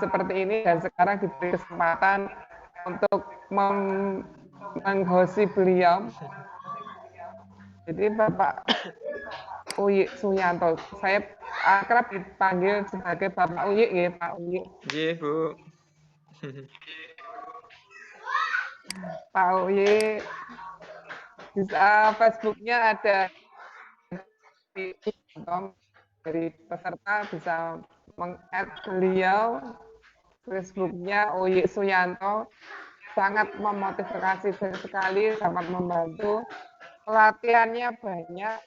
seperti ini dan sekarang diberi kesempatan untuk menghosi beliau. Jadi Bapak Uyi Suyanto, saya akrab dipanggil sebagai Bapak Uyi, ya Pak Uyi. Iya Bu. Pak Uyi, bisa Facebooknya ada dari peserta bisa meng-add beliau. Facebooknya Uyi Suyanto, sangat memotivasi sekali, sangat membantu. Pelatihannya banyak,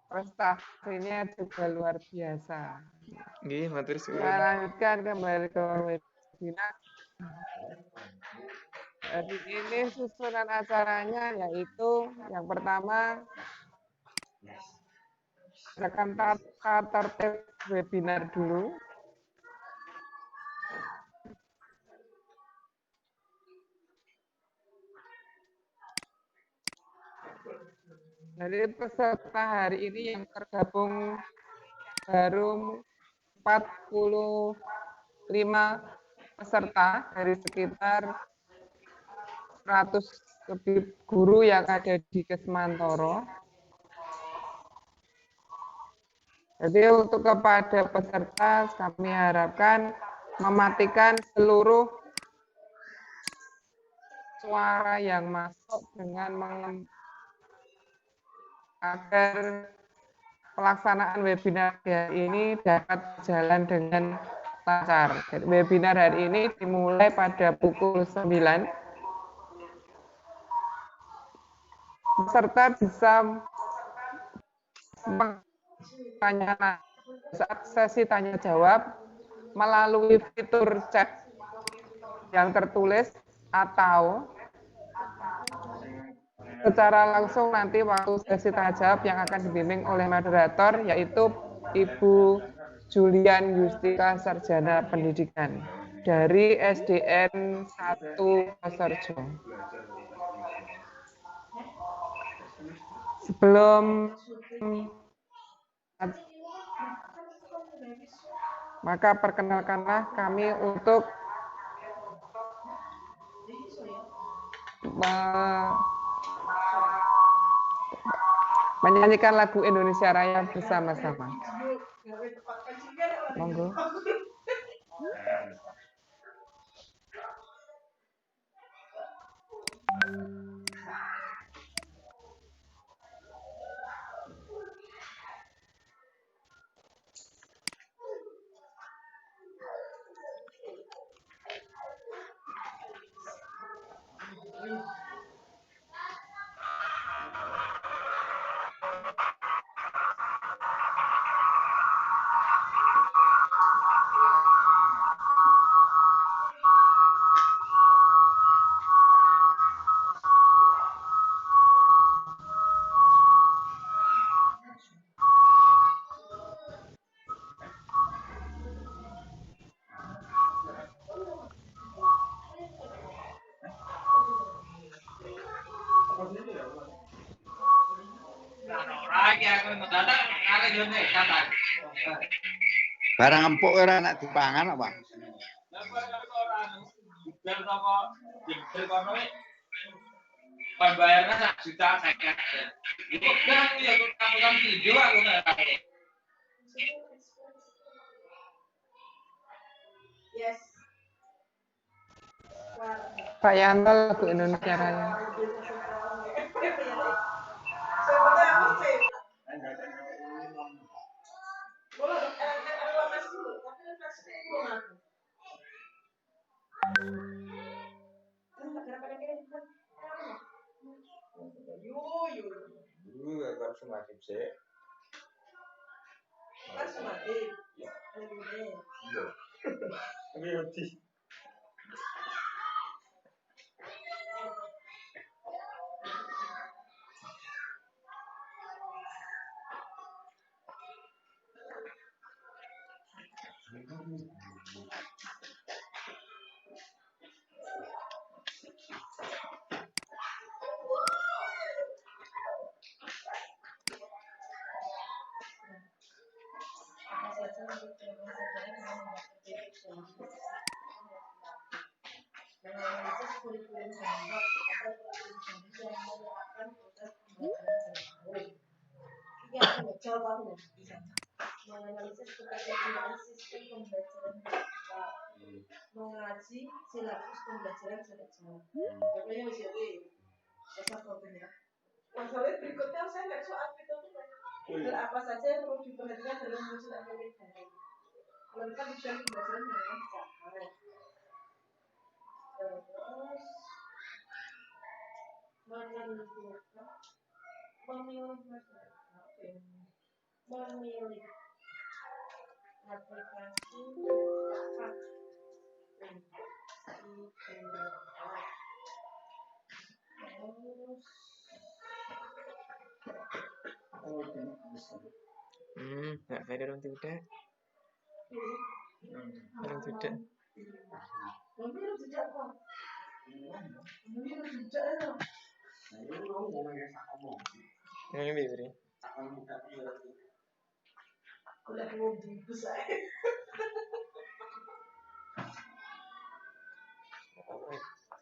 prestasinya juga luar biasa. Nggih, matur suwun. Saya lanjutkan kembali ke webinar. Hari ini susunan acaranya yaitu yang pertama akan tertib webinar dulu. Dari peserta hari ini yang tergabung baru 45 peserta dari sekitar 100 lebih guru yang ada di Kesmantoro. Jadi untuk kepada peserta kami harapkan mematikan seluruh suara yang masuk dengan agar pelaksanaan webinar hari ini dapat berjalan dengan lancar. Webinar hari ini dimulai pada pukul 9. Peserta bisa bertanya saat sesi tanya jawab melalui fitur chat yang tertulis atau secara langsung nanti waktu sesi tanya jawab yang akan dibimbing oleh moderator yaitu Ibu Julian Yustika Sarjana Pendidikan dari SDN 1 Posorjo. Sebelum maka perkenalkanlah kami untuk menyanyikan lagu Indonesia Raya bersama-sama. Monggo. Barang empuk ora nak dipangan apa? Pembayarannya 1 juta saya. Itu kan ya aku video aku Yes. Pak Yanto lagu Indonesia Raya. kurikulum framework atau kurikulum yang menerapkan proses pembelajaran jarak jauh. Ini akan menjawab aku bisa menganalisis ketersediaan sistem pembelajaran digital, mengaji silabus pembelajaran jarak jauh. Pokoknya masih ada dasar kontennya. Masalah berikutnya saya nggak soal itu tuh dan apa saja yang perlu diperhatikan dalam menyusun akademik daring. Melakukan tujuan pembelajaran dengan cara terus memilih aplikasi tepat Nggak ada orang tidak. Orang tidak. memilih tidak apa memilih tidak Yang ini beri. udah mau besar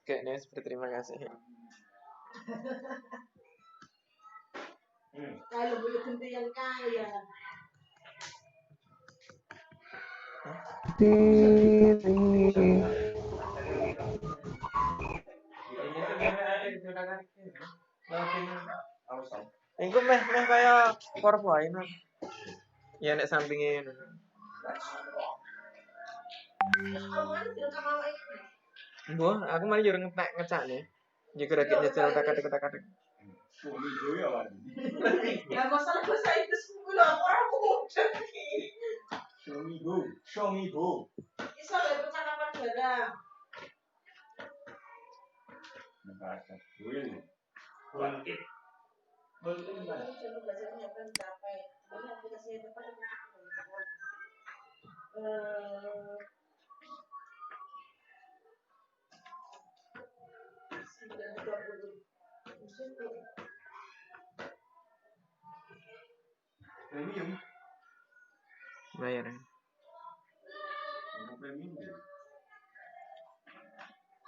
Kayaknya seperti terima kasih. kalau boleh ganti yang kaya Iku meh kayak PowerPoint. Ya nek sampingnya. Mbah, aku malah yo ngecak nih. Ya kira-kira nyecel tak-tak. ya masalah bahasa Inggris orang muda Show me who. bisa dari percakapan barang Coba belajarnya akan dicapai. Ini aplikasi yang tepat untuk teman-teman. Premium. Bayar.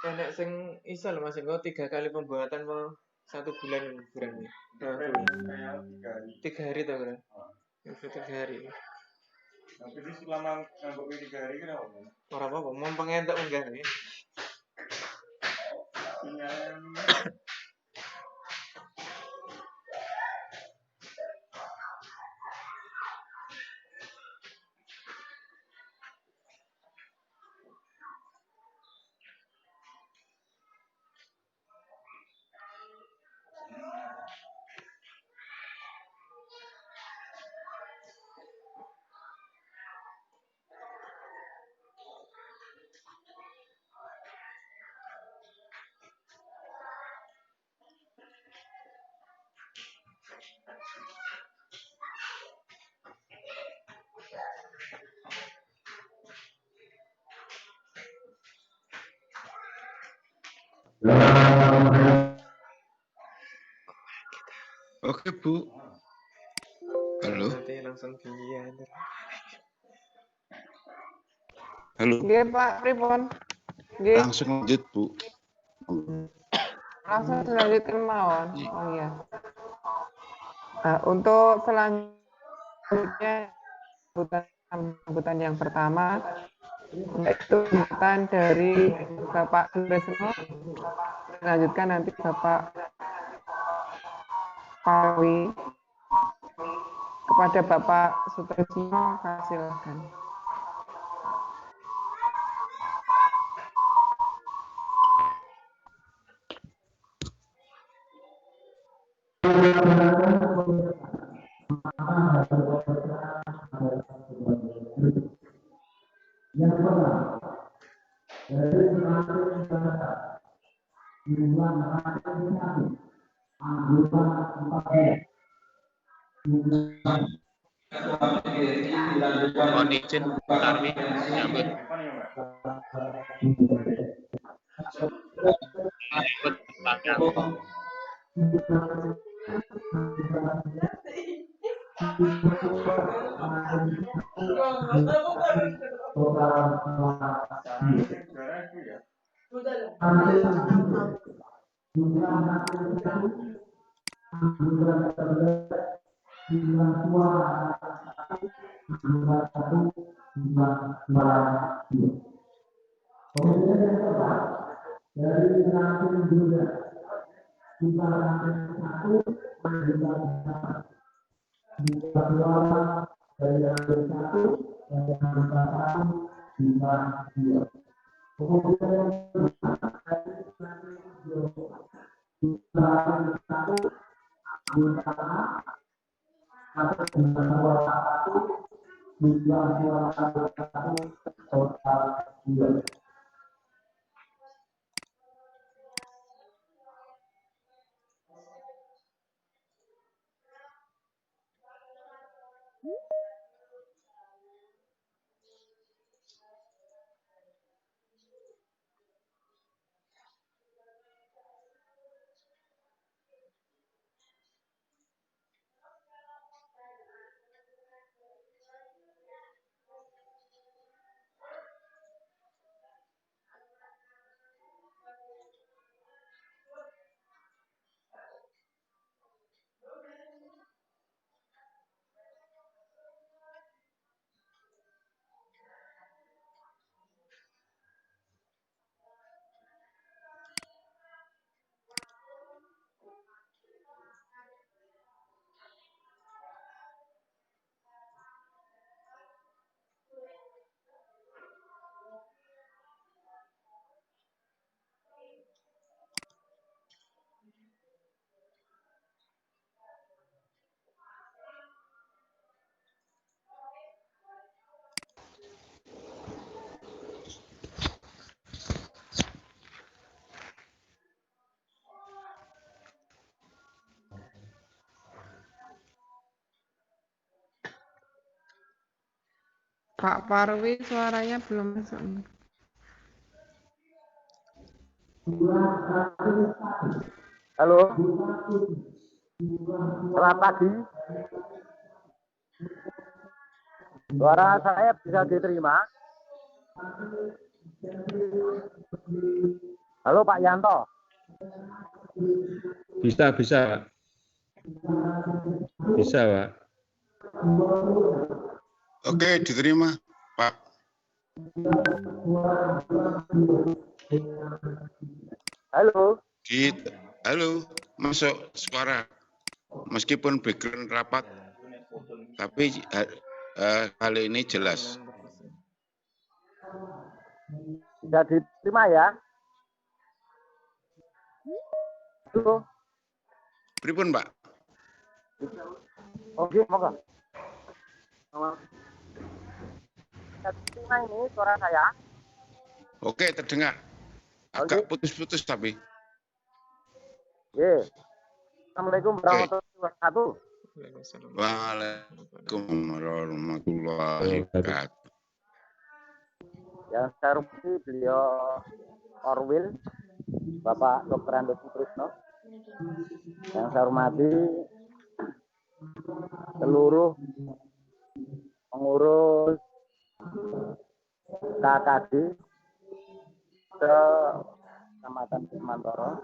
Enak sing iso lho Mas, engko 3 kali pembuatan mau 1 bulan liburan. 3 hari toh, Bro. 3 hari. Tapi ini selama ngambek 3 hari kenapa? Ora apa-apa, mau pengentek enggak nih. Oke, Bu. Halo. Nanti langsung dia. Halo. Nggih, Pak Pripon. Nggih, Langsung lanjut, Bu. langsung dilanjutkan mawon. Oh iya. Nah, untuk selanjutnya sambutan yang pertama yaitu sambutan dari Bapak Suresno. Dilanjutkan nanti Bapak Pawi. Kepada Bapak Sutrisno, silakan. Mohon izin, Armi, nyambut. Ikut pakai. Pak Parwi suaranya belum masuk. Halo, selamat pagi. Suara saya bisa diterima? Halo Pak Yanto. Bisa, Pak. Bisa, Pak. Oke, diterima, Pak. Halo. Halo, masuk suara. Meskipun background rapat, tapi kali ini jelas. Bisa diterima ya? Halo. Pripun, Pak? Oke, moga. Bisa diterima ini suara saya? Oke, terdengar. Agak putus-putus tapi. Assalamualaikum warahmatullahi wabarakatuh. Waalaikumsalam warahmatullahi wabarakatuh. Yang saya hormati beliau Orwil, Bapak Dr. Ando Sutrisno. Yang saya hormati seluruh pengurus KKD Kecamatan Semantoro.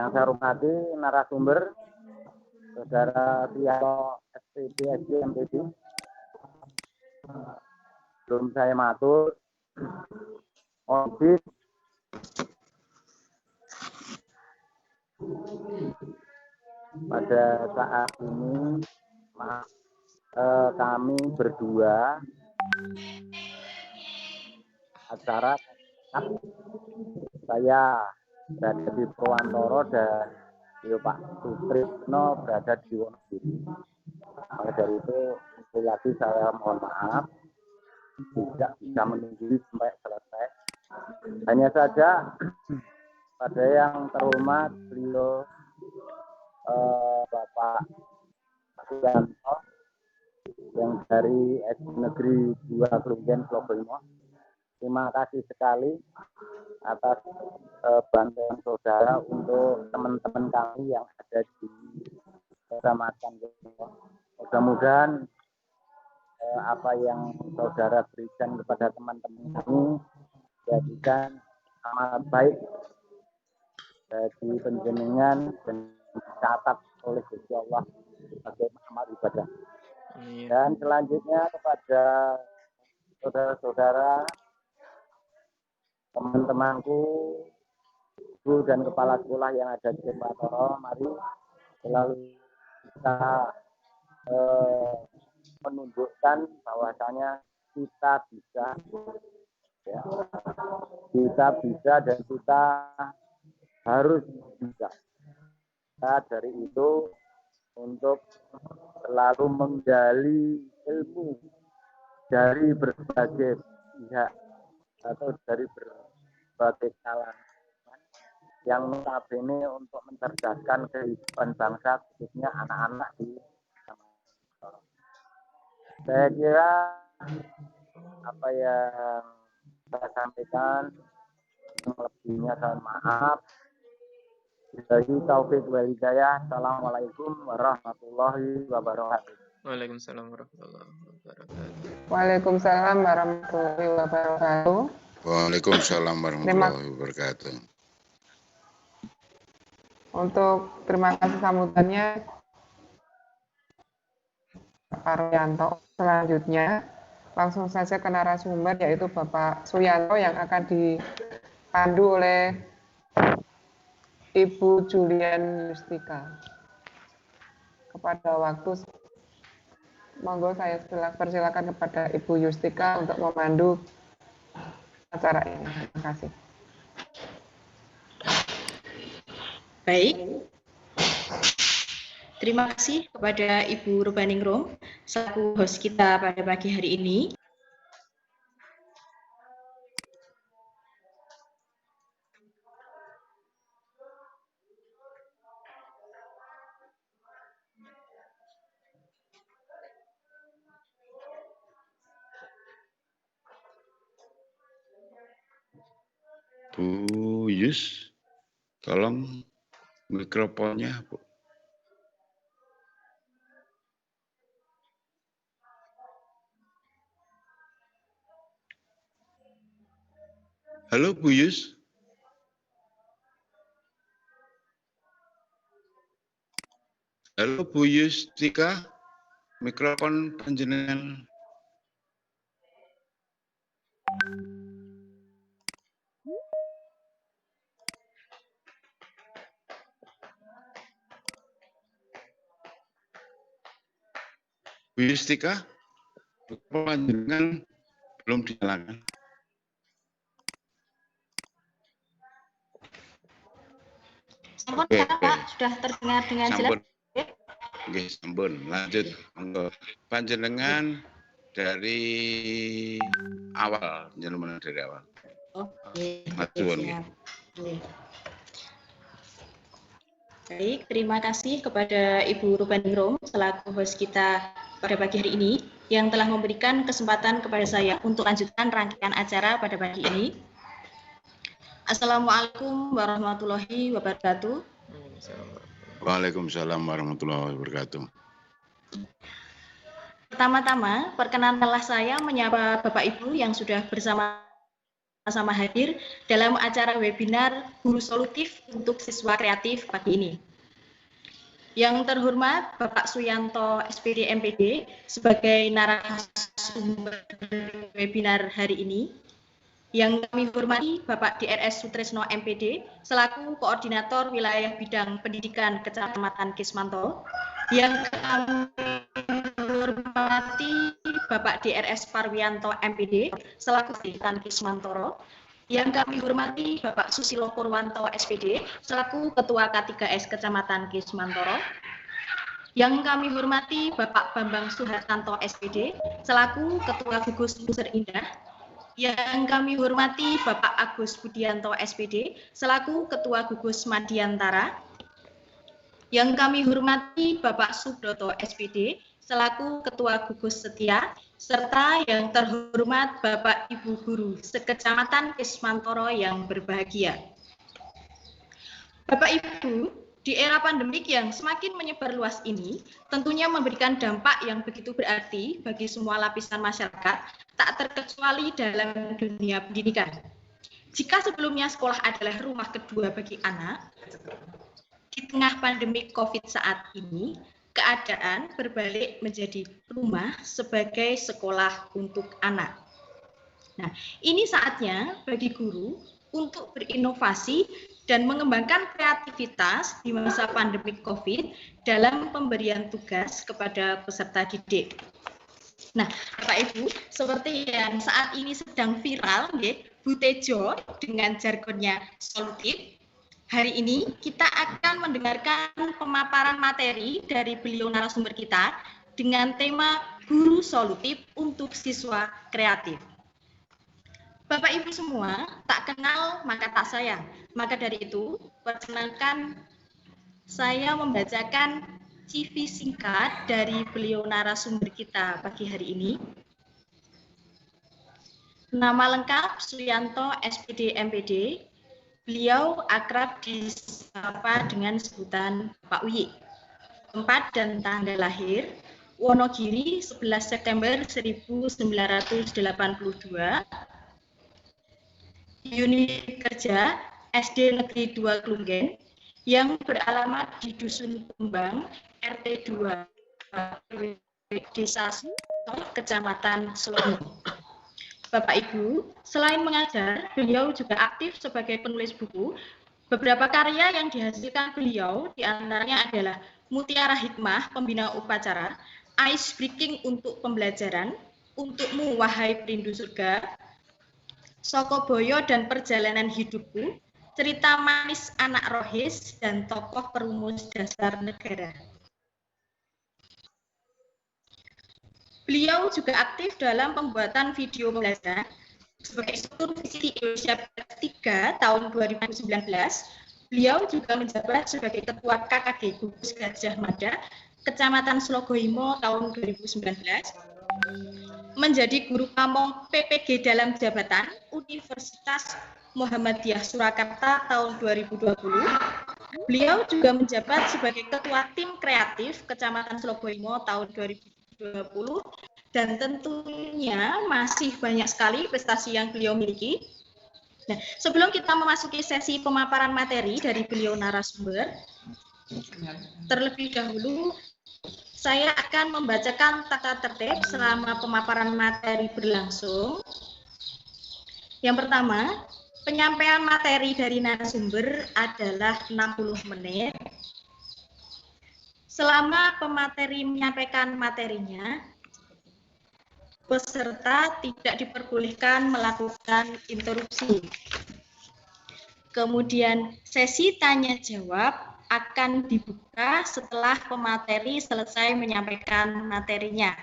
Yang saya hormati narasumber Saudara Triano SPD MPD. Belum saya matur Orbit pada saat ini kami berdua acara saya berada di Purwantoro dan Pak Sutrisno berada di Wonogiri. Maka dari itu sekali lagi saya mohon maaf tidak bisa menunggu sampai selesai. Hanya saja pada yang terhormat beliau Bapak Yanto yang dari SD Negeri 2 Klunggen Probolimo. Terima kasih sekali atas bantuan saudara untuk teman-teman kami yang ada di Kecamatan Probolimo. Mudah-mudahan apa yang saudara berikan kepada teman-teman kami jadikan amal baik bagi penjenengan dan dicatat oleh Gusti Allah sebagai amal ibadah. Amin. Dan selanjutnya kepada saudara-saudara, teman-temanku, guru dan kepala sekolah yang ada di Mantoro, mari selalu kita menunjukkan bahwasanya kita bisa, ya, kita bisa dan kita harus bisa. Nah, dari itu untuk selalu menggali ilmu dari berbagai pihak atau dari berbagai kalangan yang notabene untuk mencerdaskan kehidupan bangsa, khususnya anak-anak di Mantoro. Saya kira apa yang saya sampaikan lebihnya saya maaf. Billahi taufik wal hidayah. Assalamualaikum warahmatullahi wabarakatuh. Waalaikumsalam warahmatullahi wabarakatuh. Waalaikumsalam warahmatullahi wabarakatuh. Waalaikumsalam warahmatullahi wabarakatuh. Untuk terima kasih sambutannya Pak Royanto. Selanjutnya langsung saja ke narasumber, yaitu Bapak Suyanto yang akan dipandu oleh Ibu Julian Yustika. Kepada waktu, monggo saya persilakan kepada Ibu Yustika untuk memandu acara ini. Terima kasih. Baik. Terima kasih kepada Ibu Rubaningrum selaku host kita pada pagi hari ini. Bu Yus, tolong mikrofonnya, Bu. Halo Bu Yus. Halo Bu Yustika, mikrofon panjenengan. Bu Yustika, mikrofon panjenengan belum dinyalakan. Sampun Pak, sudah terdengar dengan jelas. Oke, sampun. Lanjut. Panjenengan dari awal, jenengan dari awal. Oke. Siap. Baik, terima kasih kepada Ibu Rubaningrum selaku host kita pada pagi hari ini yang telah memberikan kesempatan kepada saya untuk lanjutkan rangkaian acara pada pagi ini. Assalamualaikum warahmatullahi wabarakatuh. Waalaikumsalam warahmatullahi wabarakatuh. Pertama-tama, perkenankanlah saya menyapa Bapak Ibu yang sudah bersama-sama hadir dalam acara webinar Guru Solutif untuk Siswa Kreatif pagi ini. Yang terhormat Bapak Suyanto SPD MPD sebagai narasumber webinar hari ini. Yang kami hormati Bapak DRS Sutresno MPD selaku Koordinator Wilayah Bidang Pendidikan Kecamatan Kismantoro. Yang kami hormati Bapak DRS Parwianto MPD selaku Pendidikan Kismantoro. Yang kami hormati Bapak Susilo Purwanto SPD selaku Ketua K3S Kecamatan Kismantoro. Yang kami hormati Bapak Bambang Suhartanto SPD selaku Ketua Gugus Unsur Indah. Yang kami hormati Bapak Agus Budianto SPD selaku Ketua Gugus Madiantara. Yang kami hormati Bapak Subroto SPD selaku Ketua Gugus Setia, serta yang terhormat Bapak Ibu Guru sekecamatan Kismantoro yang berbahagia. Bapak Ibu, di era pandemik yang semakin menyebar luas ini, tentunya memberikan dampak yang begitu berarti bagi semua lapisan masyarakat, tak terkecuali dalam dunia pendidikan. Jika sebelumnya sekolah adalah rumah kedua bagi anak, di tengah pandemi COVID saat ini, keadaan berbalik menjadi rumah sebagai sekolah untuk anak. Nah, ini saatnya bagi guru untuk berinovasi dan mengembangkan kreativitas di masa pandemi COVID dalam pemberian tugas kepada peserta didik. Nah, Bapak Ibu, seperti yang saat ini sedang viral, Bu Tejo dengan jargonnya solutif, hari ini kita akan mendengarkan pemaparan materi dari beliau narasumber kita dengan tema Guru Solutif untuk Siswa Kreatif. Bapak Ibu semua, tak kenal maka tak sayang. Maka dari itu, perkenankan saya membacakan CV singkat dari beliau narasumber kita pagi hari ini. Nama lengkap Suyanto SPD MPD. Beliau akrab disapa dengan sebutan Pak Uyi. Tempat dan tanggal lahir Wonogiri 11 September 1982. Unit kerja SD Negeri 2 Klunggen yang beralamat di Dusun Kembang, RT 2, Desa Suto, Kecamatan Selongo. Bapak Ibu, selain mengajar, beliau juga aktif sebagai penulis buku. Beberapa karya yang dihasilkan beliau diantaranya adalah Mutiara Hikmah, Pembina Upacara, Ice Breaking untuk Pembelajaran, Untukmu Wahai Perindu Surga, Sokoboyo dan Perjalanan Hidupku, Cerita Manis Anak Rohis, dan Tokoh Perumus Dasar Negara. Beliau juga aktif dalam pembuatan video pembelajaran sebagai instruktur visi Indonesia 3 tahun 2019. Beliau juga menjabat sebagai Ketua KKG Gugus Gajah Mada, Kecamatan Slogoimo tahun 2019. Menjadi guru pamong PPG dalam jabatan Universitas Muhammadiyah Surakarta tahun 2020. Beliau juga menjabat sebagai Ketua Tim Kreatif Kecamatan Slogoimo tahun 2020 dan tentunya masih banyak sekali prestasi yang beliau miliki. Nah, sebelum kita memasuki sesi pemaparan materi dari beliau narasumber, terlebih dahulu saya akan membacakan tata tertib selama pemaparan materi berlangsung. Yang pertama, penyampaian materi dari narasumber adalah 60 menit. Selama pemateri menyampaikan materinya, peserta tidak diperbolehkan melakukan interupsi. Kemudian sesi tanya jawab akan dibuka setelah pemateri selesai menyampaikan materinya.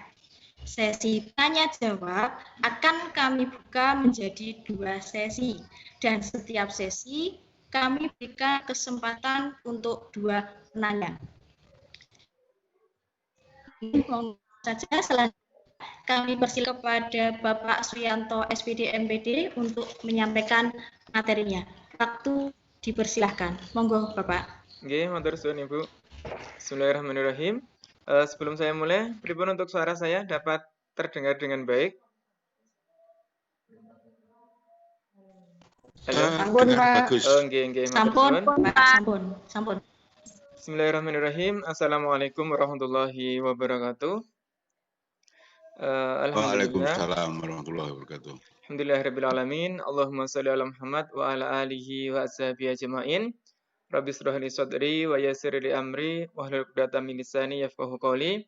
Sesi tanya jawab akan kami buka menjadi 2 sesi dan setiap sesi kami berikan kesempatan untuk 2 penanya. Mohon saja selanjutnya kami persilakan kepada Bapak Suyanto SPD MPD untuk menyampaikan materinya. Waktu dipersilahkan. Monggo Bapak. Oke, matur suwun Ibu. Bismillahirrahmanirrahim. Sebelum saya mulai, pripun untuk suara saya dapat terdengar dengan baik? Halo. Sampun, Pak. Bagus. Nggih, matur Sampun, suwun. Pak. Sampun. Bismillahirrahmanirrahim. Assalamualaikum warahmatullahi wabarakatuh. Alhamdulillah. Waalaikumsalam warahmatullahi wabarakatuh. Alhamdulillahirabbil alamin. Allahumma shalli ala Muhammad wa ala alihi wa ashabihi ajmain. Rabbi shrah li sadri wa yassir li amri wahlul 'uqdatam min lisani yafqahu qawli.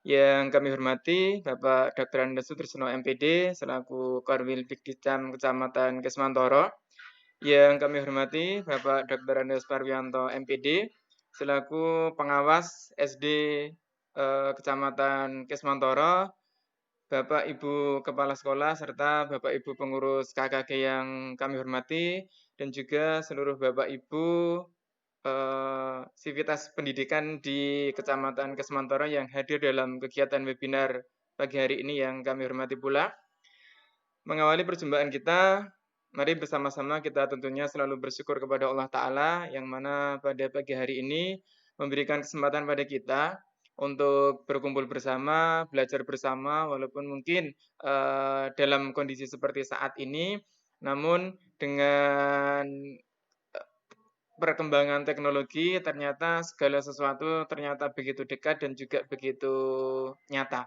Yang kami hormati Bapak Dr. Andes Sutrisno MPD selaku Korwil Dikdicam Kecamatan Kesmantoro. Yang kami hormati Bapak Dr. Andes Parwianto MPD selaku pengawas SD Kecamatan Kesmantoro, Bapak Ibu Kepala Sekolah serta Bapak Ibu pengurus KKG yang kami hormati dan juga seluruh Bapak Ibu sivitas pendidikan di Kecamatan Kesmantoro yang hadir dalam kegiatan webinar pagi hari ini yang kami hormati pula. Mengawali perjumpaan kita, mari bersama-sama kita tentunya selalu bersyukur kepada Allah Ta'ala yang mana pada pagi hari ini memberikan kesempatan pada kita untuk berkumpul bersama, belajar bersama, walaupun mungkin dalam kondisi seperti saat ini Namun dengan perkembangan teknologi ternyata segala sesuatu ternyata begitu dekat dan juga begitu nyata.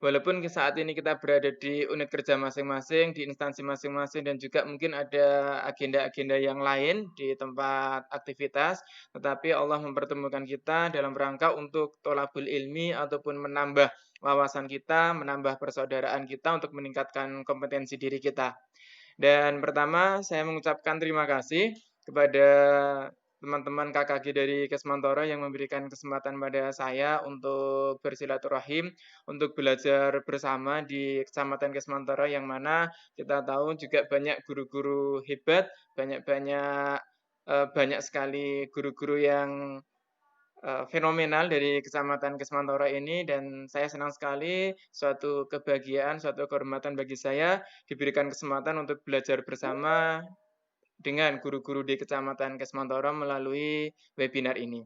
Walaupun saat ini kita berada di unit kerja masing-masing, di instansi masing-masing dan juga mungkin ada agenda-agenda yang lain di tempat aktivitas, tetapi Allah mempertemukan kita dalam rangka untuk tholabul ilmi ataupun menambah wawasan kita, menambah persaudaraan kita untuk meningkatkan kompetensi diri kita. Dan pertama saya mengucapkan terima kasih kepada teman-teman KKG dari Kesmantoro yang memberikan kesempatan pada saya untuk bersilaturahim, untuk belajar bersama di Kecamatan Kesmantoro yang mana kita tahu juga banyak guru-guru hebat, banyak sekali guru-guru yang fenomenal dari Kecamatan Kesmantoro ini dan saya senang sekali suatu kebahagiaan, suatu kehormatan bagi saya diberikan kesempatan untuk belajar bersama dengan guru-guru di Kecamatan Kesmantoro melalui webinar ini.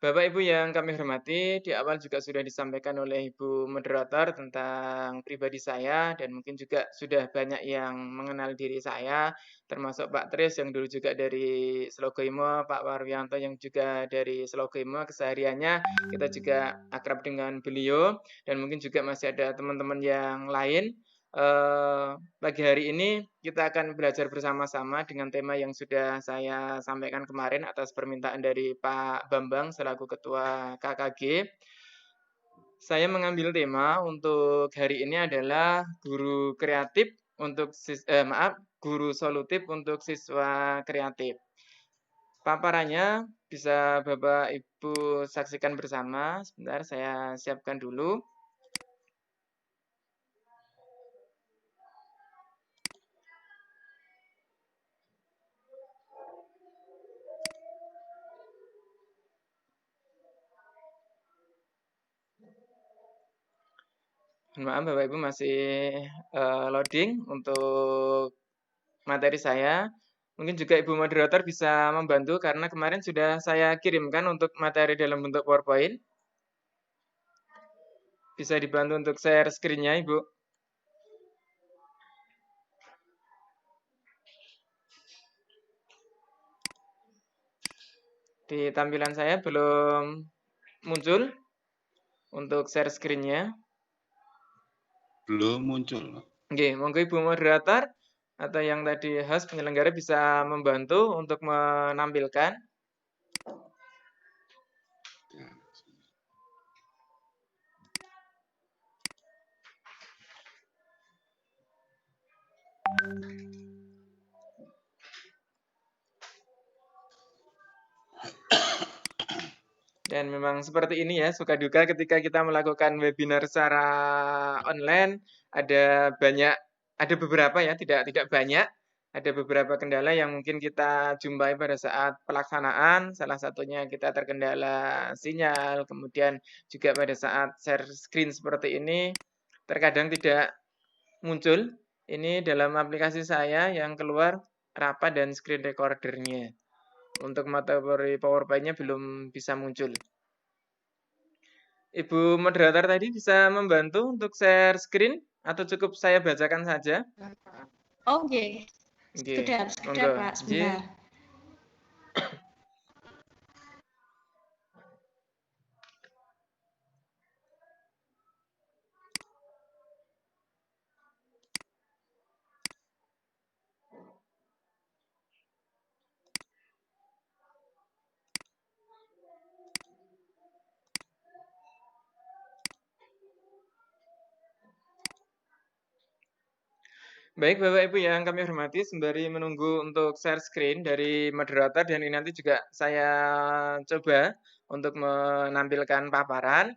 Bapak Ibu yang kami hormati, di awal juga sudah disampaikan oleh Ibu Moderator tentang pribadi saya dan mungkin juga sudah banyak yang mengenal diri saya, termasuk Pak Tris yang dulu juga dari Slogoimo, Pak Warwianto yang juga dari Slogoimo, kesehariannya kita juga akrab dengan beliau dan mungkin juga masih ada teman-teman yang lain. Pagi hari ini kita akan belajar bersama-sama dengan tema yang sudah saya sampaikan kemarin atas permintaan dari Pak Bambang selaku Ketua KKG. Saya mengambil tema untuk hari ini adalah guru kreatif untuk guru solutif untuk siswa kreatif. Paparannya bisa Bapak Ibu saksikan bersama. Sebentar saya siapkan dulu. Maaf Bapak Ibu masih loading untuk materi saya. Mungkin juga Ibu Moderator bisa membantu karena kemarin sudah saya kirimkan untuk materi dalam bentuk PowerPoint. Bisa dibantu untuk share screen-nya Ibu. Di tampilan saya belum muncul untuk share screen-nya. Belum muncul. Oke, monggo Ibu Moderator atau yang tadi host penyelenggara bisa membantu untuk menampilkan. Dan memang seperti ini ya, suka duka ketika kita melakukan webinar secara online, ada beberapa ya, tidak banyak, ada beberapa kendala yang mungkin kita jumpai pada saat pelaksanaan, salah satunya kita terkendala sinyal, kemudian juga pada saat share screen seperti ini, terkadang tidak muncul, ini dalam aplikasi saya yang keluar rapat dan screen recordernya. Untuk materi PowerPoint-nya belum bisa muncul. Ibu moderator tadi bisa membantu untuk share screen atau cukup saya bacakan saja? Oke. Sudah Pak, sebentar. Baik Bapak Ibu yang kami hormati, sembari menunggu untuk share screen dari moderator dan ini nanti juga saya coba untuk menampilkan paparan.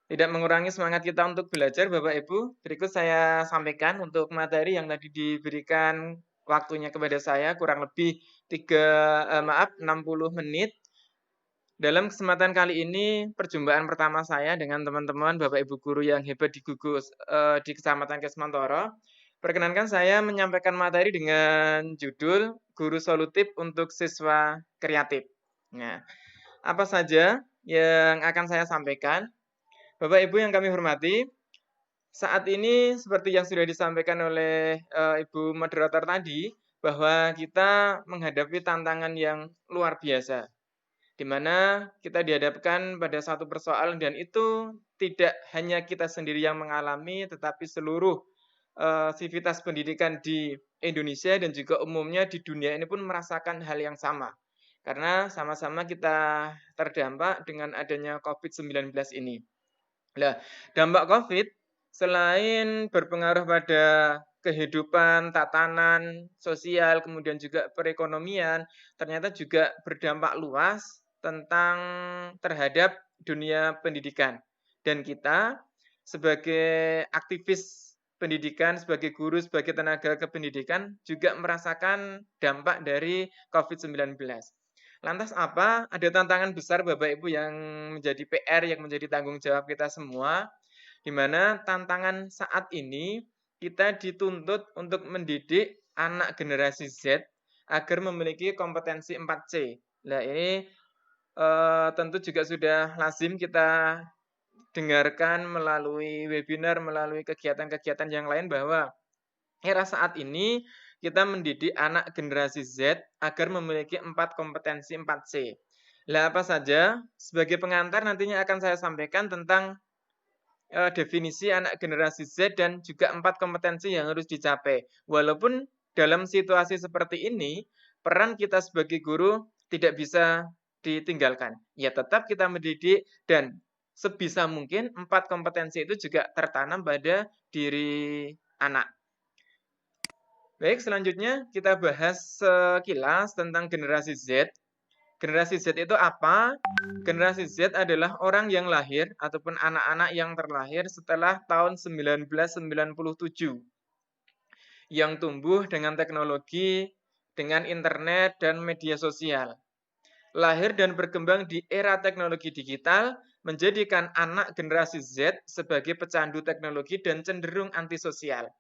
Tidak mengurangi semangat kita untuk belajar Bapak Ibu, berikut saya sampaikan untuk materi yang tadi diberikan waktunya kepada saya kurang lebih 60 menit. Dalam kesempatan kali ini perjumpaan pertama saya dengan teman-teman Bapak Ibu guru yang hebat di gugus di Kecamatan Kesmantoro. Perkenankan saya menyampaikan materi dengan judul Guru Solutif untuk Siswa Kreatif. Nah, apa saja yang akan saya sampaikan? Bapak Ibu yang kami hormati, saat ini seperti yang sudah disampaikan oleh Ibu moderator tadi, bahwa kita menghadapi tantangan yang luar biasa, di mana kita dihadapkan pada satu persoalan dan itu tidak hanya kita sendiri yang mengalami, tetapi seluruh sivitas pendidikan di Indonesia dan juga umumnya di dunia ini pun merasakan hal yang sama. Karena sama-sama kita terdampak dengan adanya COVID-19 ini. Nah, dampak COVID selain berpengaruh pada kehidupan, tatanan sosial, kemudian juga perekonomian, ternyata juga berdampak luas tentang terhadap dunia pendidikan. Dan kita sebagai aktivis pendidikan, sebagai guru, sebagai tenaga kependidikan juga merasakan dampak dari COVID-19. Lantas apa? Ada tantangan besar Bapak Ibu yang menjadi PR, yang menjadi tanggung jawab kita semua, di mana tantangan saat ini kita dituntut untuk mendidik anak generasi Z agar memiliki kompetensi 4C. Nah, ini tentu juga sudah lazim kita dengarkan melalui webinar, melalui kegiatan-kegiatan yang lain bahwa era saat ini kita mendidik anak generasi Z agar memiliki 4 kompetensi 4C. Lah apa saja? Sebagai pengantar nantinya akan saya sampaikan tentang definisi anak generasi Z dan juga 4 kompetensi yang harus dicapai. Walaupun dalam situasi seperti ini, peran kita sebagai guru tidak bisa ditinggalkan. Ya tetap kita mendidik dan sebisa mungkin 4 kompetensi itu juga tertanam pada diri anak. Baik, selanjutnya kita bahas sekilas tentang generasi Z. Generasi Z itu apa? Generasi Z adalah orang yang lahir ataupun anak-anak yang terlahir setelah tahun 1997 yang tumbuh dengan teknologi, dengan internet dan media sosial. Lahir dan berkembang di era teknologi digital menjadikan anak generasi Z sebagai pecandu teknologi dan cenderung antisosial.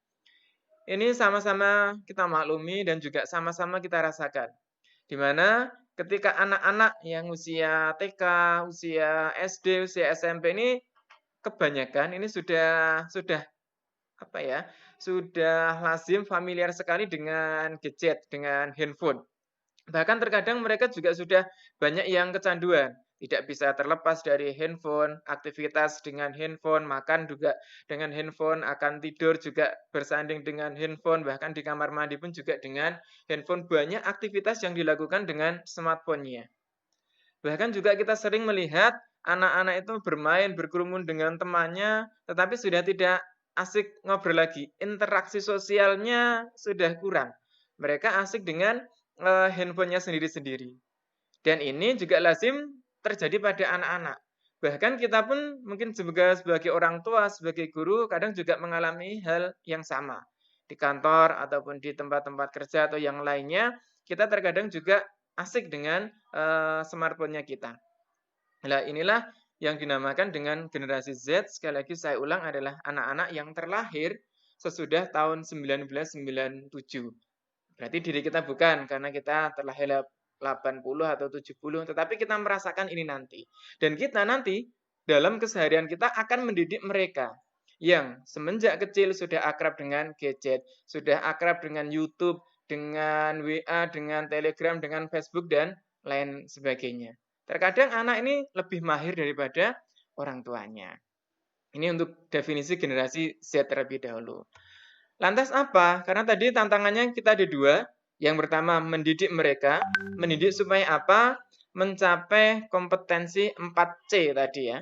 Ini sama-sama kita maklumi dan juga sama-sama kita rasakan. Di mana ketika anak-anak yang usia TK, usia SD, usia SMP ini kebanyakan ini sudah apa ya? Sudah lazim familiar sekali dengan gadget, dengan handphone. Bahkan terkadang mereka juga sudah banyak yang kecanduan, tidak bisa terlepas dari handphone, aktivitas dengan handphone, makan juga dengan handphone, akan tidur juga bersanding dengan handphone, bahkan di kamar mandi pun juga dengan handphone. Banyak aktivitas yang dilakukan dengan smartphone-nya. Bahkan juga kita sering melihat anak-anak itu bermain, berkerumun dengan temannya, tetapi sudah tidak asik ngobrol lagi. Interaksi sosialnya sudah kurang. Mereka asik dengan handphonenya sendiri-sendiri. Dan ini juga lazim terjadi pada anak-anak. Bahkan kita pun mungkin sebagai orang tua, sebagai guru, kadang juga mengalami hal yang sama. Di kantor ataupun di tempat-tempat kerja atau yang lainnya, kita terkadang juga asik dengan smartphone-nya kita. Nah, inilah yang dinamakan dengan generasi Z. Sekali lagi saya ulang adalah anak-anak yang terlahir sesudah tahun 1997. Berarti diri kita bukan, karena kita terlahir 80 atau 70, tetapi kita merasakan ini nanti. Dan kita nanti dalam keseharian kita akan mendidik mereka yang semenjak kecil sudah akrab dengan gadget, sudah akrab dengan YouTube, dengan WA, dengan Telegram, dengan Facebook, dan lain sebagainya. Terkadang anak ini lebih mahir daripada orang tuanya. Ini untuk definisi generasi Z terlebih dahulu. Lantas apa? Karena tadi tantangannya kita ada 2. Yang pertama mendidik mereka. Mendidik supaya apa? Mencapai kompetensi 4C tadi ya.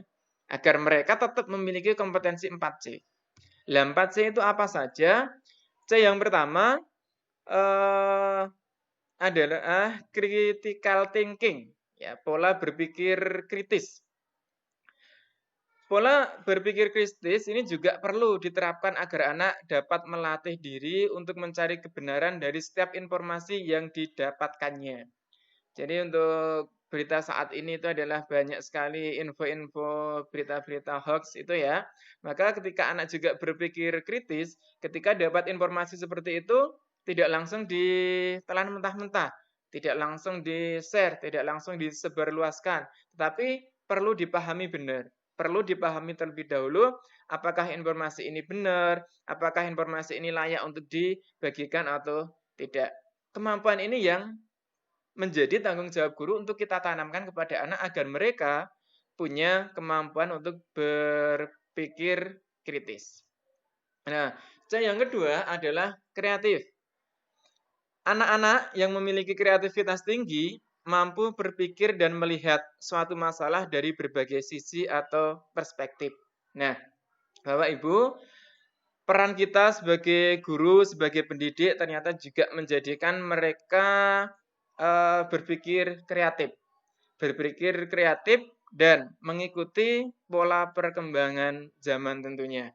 Agar mereka tetap memiliki kompetensi 4C. Nah, 4C itu apa saja? C yang pertama adalah critical thinking. Ya, pola berpikir kritis. Pola berpikir kritis ini juga perlu diterapkan agar anak dapat melatih diri untuk mencari kebenaran dari setiap informasi yang didapatkannya. Jadi untuk berita saat ini itu adalah banyak sekali info-info, berita-berita hoax itu ya. Maka ketika anak juga berpikir kritis, ketika dapat informasi seperti itu, tidak langsung ditelan mentah-mentah, tidak langsung di-share, tidak langsung disebarluaskan, tetapi perlu dipahami benar. perlu dipahami terlebih dahulu apakah informasi ini benar, apakah informasi ini layak untuk dibagikan atau tidak. Kemampuan ini yang menjadi tanggung jawab guru untuk kita tanamkan kepada anak agar mereka punya kemampuan untuk berpikir kritis. Nah, yang kedua adalah kreatif. Anak-anak yang memiliki kreativitas tinggi mampu berpikir dan melihat suatu masalah dari berbagai sisi atau perspektif. Nah, Bapak Ibu, peran kita sebagai guru, sebagai pendidik ternyata juga menjadikan mereka berpikir kreatif. Berpikir kreatif dan mengikuti pola perkembangan zaman tentunya.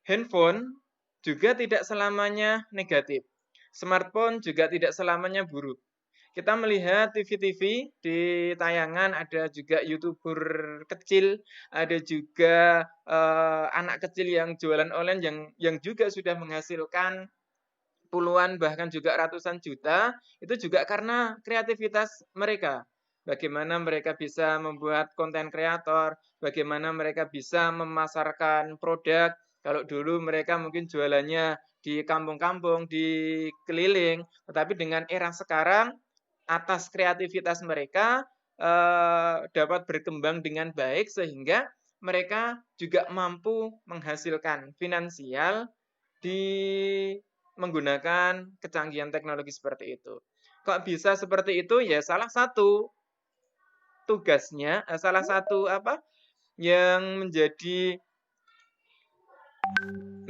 Handphone juga tidak selamanya negatif. Smartphone juga tidak selamanya buruk. Kita melihat TV-TV di tayangan, ada juga YouTuber kecil, ada juga anak kecil yang jualan online yang juga sudah menghasilkan puluhan bahkan juga ratusan juta, itu juga karena kreativitas mereka. Bagaimana mereka bisa membuat konten kreator, bagaimana mereka bisa memasarkan produk. Kalau dulu mereka mungkin jualannya di kampung-kampung, di keliling, tetapi dengan era sekarang, atas kreativitas mereka dapat berkembang dengan baik sehingga mereka juga mampu menghasilkan finansial di menggunakan kecanggihan teknologi seperti itu. Kok bisa seperti itu? Ya salah satu tugasnya, salah satu yang menjadi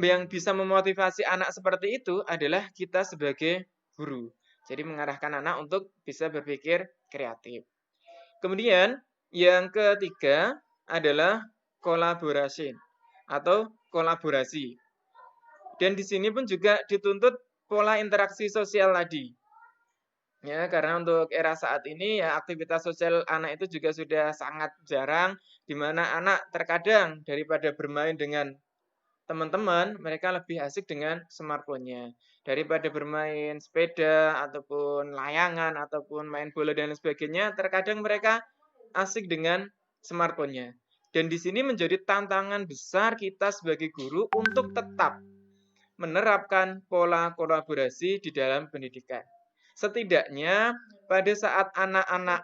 yang bisa memotivasi anak seperti itu adalah kita sebagai guru. Jadi mengarahkan anak untuk bisa berpikir kreatif. Kemudian yang ketiga adalah kolaborasi atau kolaborasi. Dan di sini pun juga dituntut pola interaksi sosial tadi. Ya, karena untuk era saat ini ya aktivitas sosial anak itu juga sudah sangat jarang, di mana anak terkadang daripada bermain dengan teman-teman, mereka lebih asik dengan smartphone-nya. Daripada bermain sepeda, ataupun layangan, ataupun main bola dan lain sebagainya, terkadang mereka asik dengan smartphone-nya. Dan di sini menjadi tantangan besar kita sebagai guru untuk tetap menerapkan pola kolaborasi di dalam pendidikan. Setidaknya pada saat anak-anak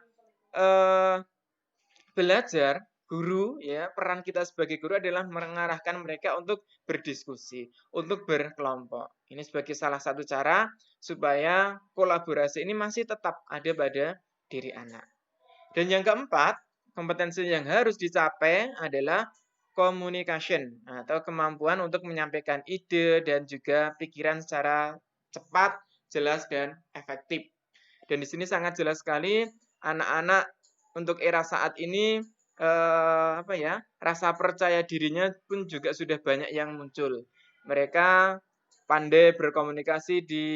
belajar, guru ya, peran kita sebagai guru adalah mengarahkan mereka untuk berdiskusi, untuk berkelompok. Ini sebagai salah satu cara supaya kolaborasi ini masih tetap ada pada diri anak. Dan yang keempat, kompetensi yang harus dicapai adalah communication atau kemampuan untuk menyampaikan ide dan juga pikiran secara cepat, jelas dan efektif. Dan di sini sangat jelas sekali anak-anak untuk era saat ini rasa percaya dirinya pun juga sudah banyak yang muncul. Mereka pandai berkomunikasi di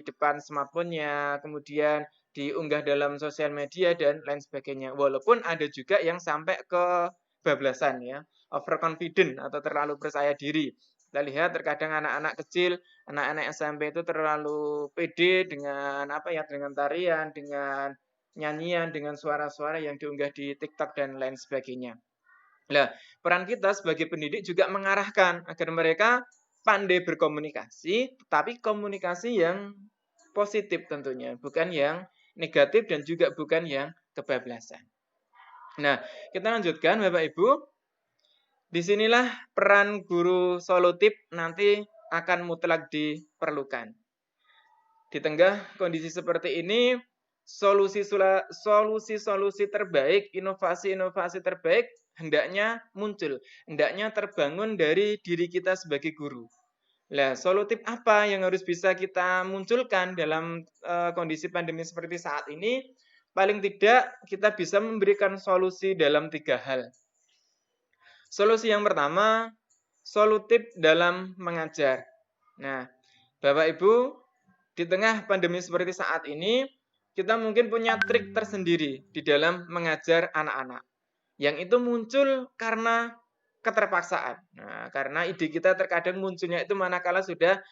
depan smartphone-nya, kemudian diunggah dalam sosial media dan lain sebagainya. Walaupun ada juga yang sampai ke bablasan ya, overconfident atau terlalu percaya diri. Kita lihat terkadang anak-anak kecil, anak-anak SMP itu terlalu pede dengan dengan tarian, dengan nyanyian, dengan suara-suara yang diunggah di TikTok dan lain sebagainya. Nah, peran kita sebagai pendidik juga mengarahkan agar mereka pandai berkomunikasi, tetapi komunikasi yang positif tentunya, bukan yang negatif dan juga bukan yang kebablasan. Nah, kita lanjutkan Bapak Ibu. Disinilah peran guru solutif nanti akan mutlak diperlukan. Di tengah kondisi seperti ini, solusi-solusi terbaik, inovasi-inovasi terbaik hendaknya muncul, hendaknya terbangun dari diri kita sebagai guru. Nah, solutif apa yang harus bisa kita munculkan dalam kondisi pandemi seperti saat ini? Paling tidak kita bisa memberikan solusi dalam 3 hal. Solusi yang pertama, solutif dalam mengajar. Nah, Bapak Ibu, di tengah pandemi seperti saat ini, kita mungkin punya trik tersendiri di dalam mengajar anak-anak. Yang itu muncul karena keterpaksaan. Nah, karena ide kita terkadang munculnya itu manakala sudah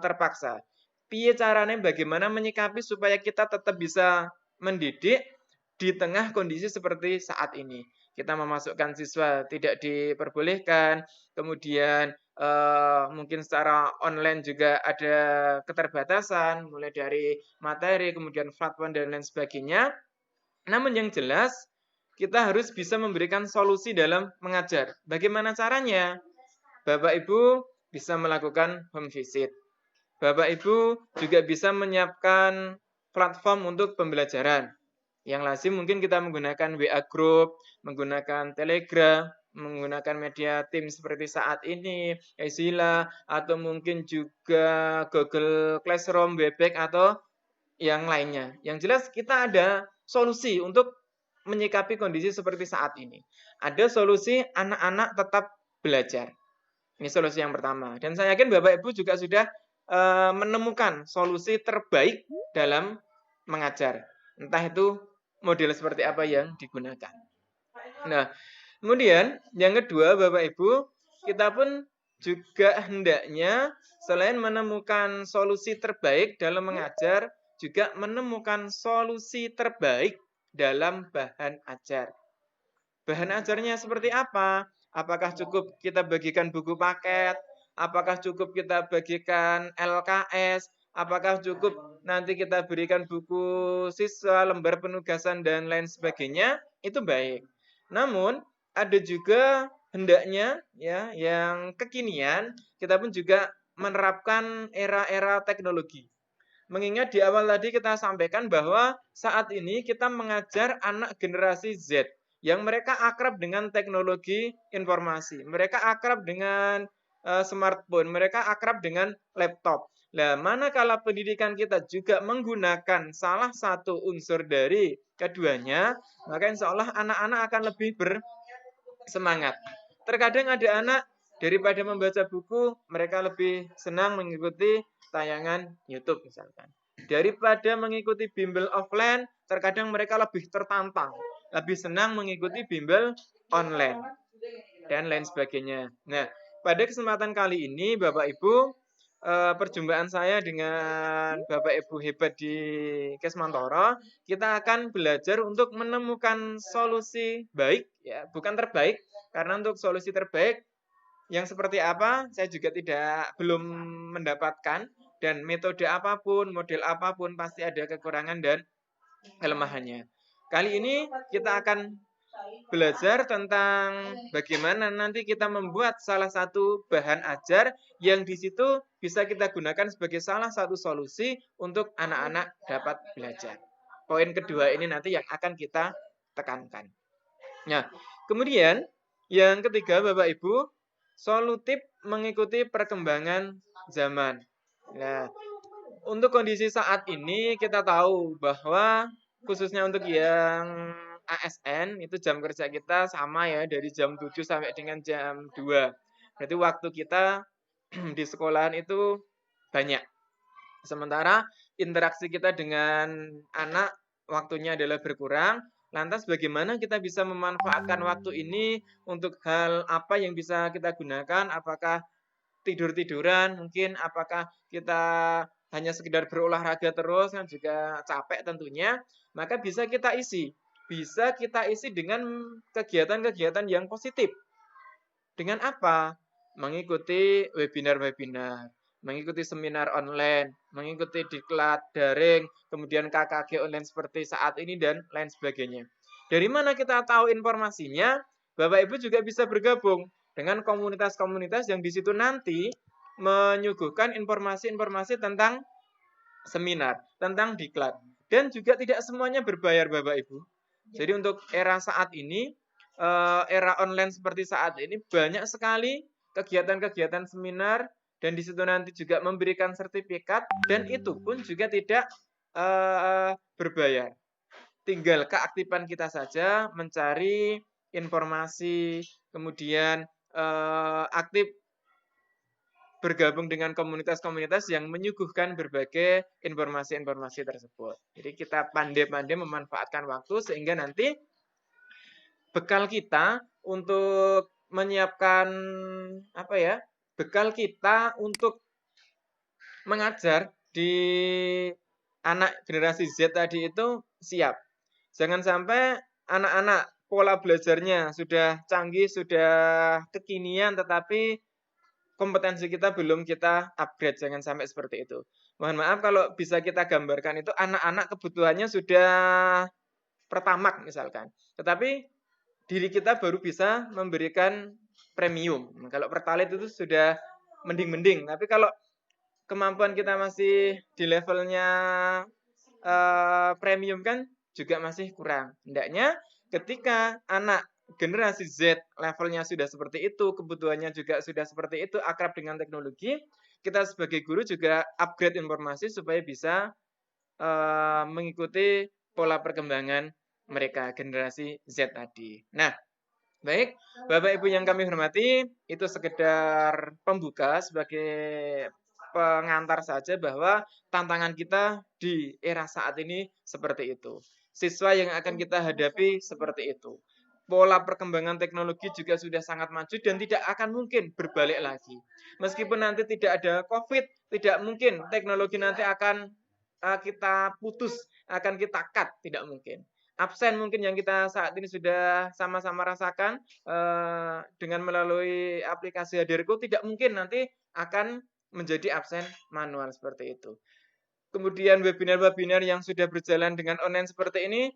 terpaksa. Piye caranya bagaimana menyikapi supaya kita tetap bisa mendidik di tengah kondisi seperti saat ini. kita memasukkan siswa tidak diperbolehkan, kemudian mungkin secara online juga ada keterbatasan, mulai dari materi, kemudian platform dan lain sebagainya. Namun yang jelas, kita harus bisa memberikan solusi dalam mengajar. Bagaimana caranya? Bapak Ibu bisa melakukan home visit. Bapak Ibu juga bisa menyiapkan platform untuk pembelajaran. Yang lazim mungkin kita menggunakan WA Group, menggunakan Telegram, menggunakan media Teams seperti saat ini, Ezila, atau mungkin juga Google Classroom, Webex, atau yang lainnya. Yang jelas kita ada solusi untuk menyikapi kondisi seperti saat ini. Ada solusi anak-anak tetap belajar. Ini solusi yang pertama. Dan saya yakin Bapak Ibu juga sudah menemukan solusi terbaik dalam mengajar. Entah itu model seperti apa yang digunakan. Nah, kemudian yang kedua Bapak Ibu, kita pun juga hendaknya selain menemukan solusi terbaik dalam mengajar, juga menemukan solusi terbaik dalam bahan ajar. Bahan ajarnya seperti apa? Apakah cukup kita bagikan buku paket? Apakah cukup kita bagikan LKS? Apakah cukup nanti kita berikan buku siswa, lembar penugasan, dan lain sebagainya? Itu baik. Namun, ada juga hendaknya ya yang kekinian, kita pun juga menerapkan era-era teknologi. Mengingat di awal tadi kita sampaikan bahwa saat ini kita mengajar anak generasi Z yang mereka akrab dengan teknologi informasi, mereka akrab dengan smartphone, mereka akrab dengan laptop. Nah, manakala pendidikan kita juga menggunakan salah satu unsur dari keduanya, maka insya Allah anak-anak akan lebih bersemangat. Terkadang ada anak daripada membaca buku, mereka lebih senang mengikuti tayangan YouTube misalkan. Daripada mengikuti bimbel offline, terkadang mereka lebih tertantang, lebih senang mengikuti bimbel online, dan lain sebagainya. Nah, pada kesempatan kali ini, Bapak Ibu, perjumpaan saya dengan Bapak Ibu hebat di Kesmantoro, kita akan belajar untuk menemukan solusi baik, ya, bukan terbaik, karena untuk solusi terbaik yang seperti apa, saya juga belum mendapatkan, dan metode apapun, model apapun, pasti ada kekurangan dan kelemahannya. Kali ini kita akan belajar tentang bagaimana nanti kita membuat salah satu bahan ajar yang di situ bisa kita gunakan sebagai salah satu solusi untuk anak-anak dapat belajar. Poin kedua ini nanti yang akan kita tekankan. Nah, kemudian yang ketiga Bapak Ibu, solutif mengikuti perkembangan zaman. Nah, untuk kondisi saat ini kita tahu bahwa khususnya untuk yang ASN itu jam kerja kita sama ya, dari jam 7 sampai dengan jam 2. Berarti waktu kita di sekolahan itu banyak. Sementara interaksi kita dengan anak waktunya adalah berkurang. Lantas bagaimana kita bisa memanfaatkan waktu ini untuk hal apa yang bisa kita gunakan? Apakah tidur-tiduran mungkin, apakah kita hanya sekedar berolahraga terus kan juga capek tentunya, maka bisa kita isi dengan kegiatan-kegiatan yang positif. Dengan apa? Mengikuti webinar-webinar, mengikuti seminar online, mengikuti diklat daring, kemudian KKG online seperti saat ini dan lain sebagainya. Dari mana kita tahu informasinya? Bapak Ibu juga bisa bergabung dengan komunitas-komunitas yang di situ nanti menyuguhkan informasi-informasi tentang seminar, tentang diklat. Dan juga tidak semuanya berbayar Bapak Ibu. Jadi untuk era saat ini, era online seperti saat ini, banyak sekali kegiatan-kegiatan seminar, dan di situ nanti juga memberikan sertifikat, dan itu pun juga tidak berbayar. Tinggal keaktifan kita saja mencari informasi, kemudian aktif bergabung dengan komunitas-komunitas yang menyuguhkan berbagai informasi-informasi tersebut. Jadi kita pandai-pandai memanfaatkan waktu sehingga nanti bekal kita untuk menyiapkan bekal kita untuk mengajar di anak generasi Z tadi itu siap. Jangan sampai anak-anak pola belajarnya sudah canggih, sudah kekinian, tetapi kompetensi kita belum kita upgrade, jangan sampai seperti itu. Mohon maaf kalau bisa kita gambarkan itu anak-anak kebutuhannya sudah pertamak misalkan, tetapi diri kita baru bisa memberikan premium. Kalau pertalite itu sudah mending-mending, tapi kalau kemampuan kita masih di levelnya premium kan juga masih kurang. Hendaknya ketika anak generasi Z levelnya sudah seperti itu, kebutuhannya juga sudah seperti itu, akrab dengan teknologi, kita sebagai guru juga upgrade informasi supaya bisa mengikuti pola perkembangan mereka generasi Z tadi. Nah, baik, Bapak Ibu yang kami hormati, itu sekedar pembuka sebagai pengantar saja bahwa tantangan kita di era saat ini seperti itu. Siswa yang akan kita hadapi seperti itu. Pola perkembangan teknologi juga sudah sangat maju dan tidak akan mungkin berbalik lagi. Meskipun nanti tidak ada COVID, tidak mungkin teknologi nanti akan kita putus, akan kita cut, tidak mungkin. Absen mungkin yang kita saat ini sudah sama-sama rasakan dengan melalui aplikasi Hadirku, tidak mungkin nanti akan menjadi absen manual seperti itu. Kemudian webinar-webinar yang sudah berjalan dengan online seperti ini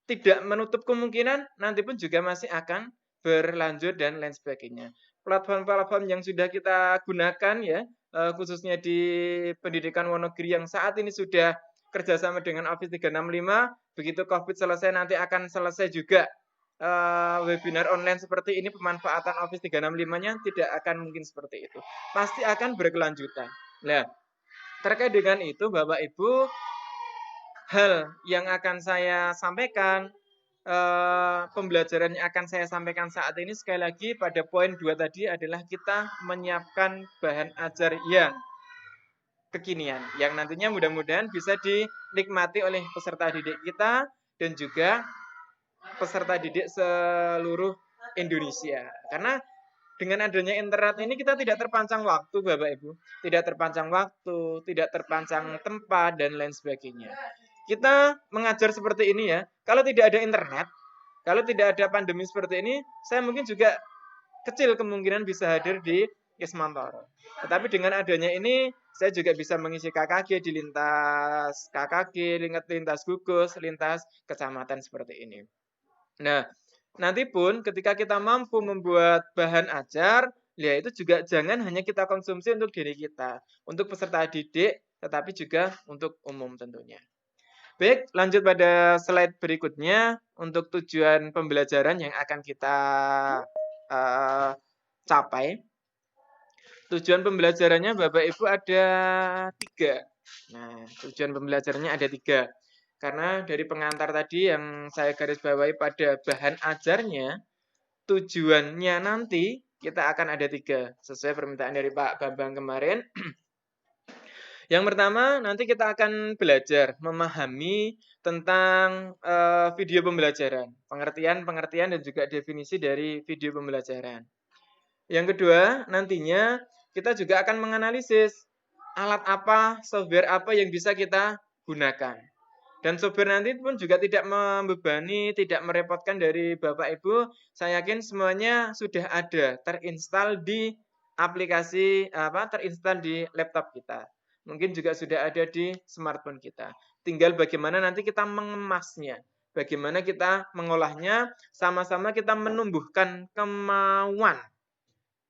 tidak menutup kemungkinan nanti pun juga masih akan berlanjut dan lain sebagainya. Platform-platform yang sudah kita gunakan ya, khususnya di pendidikan Wonogiri yang saat ini sudah kerjasama dengan Office 365, begitu COVID selesai nanti akan selesai juga webinar online seperti ini, pemanfaatan Office 365-nya tidak akan mungkin seperti itu. Pasti akan berkelanjutan. Nah, terkait dengan itu Bapak Ibu, hal yang akan saya sampaikan, pembelajaran yang akan saya sampaikan saat ini sekali lagi pada poin 2 tadi adalah kita menyiapkan bahan ajar yang kekinian, yang nantinya mudah-mudahan bisa dinikmati oleh peserta didik kita dan juga peserta didik seluruh Indonesia. Karena dengan adanya internet ini kita tidak terpancang waktu Bapak Ibu, tidak terpancang waktu, tidak terpancang tempat dan lain sebagainya. Kita mengajar seperti ini ya, kalau tidak ada internet, kalau tidak ada pandemi seperti ini, saya mungkin juga kecil kemungkinan bisa hadir di Kismantoro. Tetapi dengan adanya ini, saya juga bisa mengisi KKG di lintas KKG, lintas gugus, lintas kecamatan seperti ini. Nah, nanti pun ketika kita mampu membuat bahan ajar, ya itu juga jangan hanya kita konsumsi untuk diri kita, untuk peserta didik, tetapi juga untuk umum tentunya. Baik, lanjut pada slide berikutnya untuk tujuan pembelajaran yang akan kita capai. Tujuan pembelajarannya Bapak Ibu ada 3. Nah, tujuan pembelajarannya ada 3. Karena dari pengantar tadi yang saya garis bawahi pada bahan ajarnya, tujuannya nanti kita akan ada 3. Sesuai permintaan dari Pak Bambang kemarin. Yang pertama, nanti kita akan belajar memahami tentang video pembelajaran, pengertian dan juga definisi dari video pembelajaran. Yang kedua, nantinya kita juga akan menganalisis alat apa, software apa yang bisa kita gunakan. Dan software nanti pun juga tidak membebani, tidak merepotkan dari Bapak Ibu. Saya yakin semuanya sudah ada terinstall di aplikasi terinstall di laptop kita. Mungkin juga sudah ada di smartphone kita. Tinggal bagaimana nanti kita mengemasnya, bagaimana kita mengolahnya, sama-sama kita menumbuhkan kemauan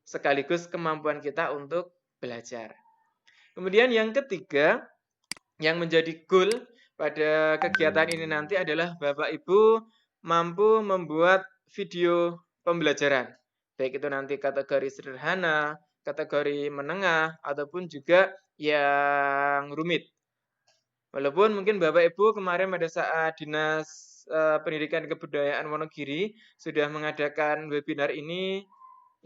sekaligus kemampuan kita untuk belajar. Kemudian yang ketiga, yang menjadi goal pada kegiatan ini nanti adalah Bapak Ibu mampu membuat video pembelajaran. Baik itu nanti kategori sederhana, kategori menengah, ataupun juga yang rumit. Walaupun mungkin Bapak Ibu kemarin pada saat Dinas Pendidikan Kebudayaan Wonogiri sudah mengadakan webinar ini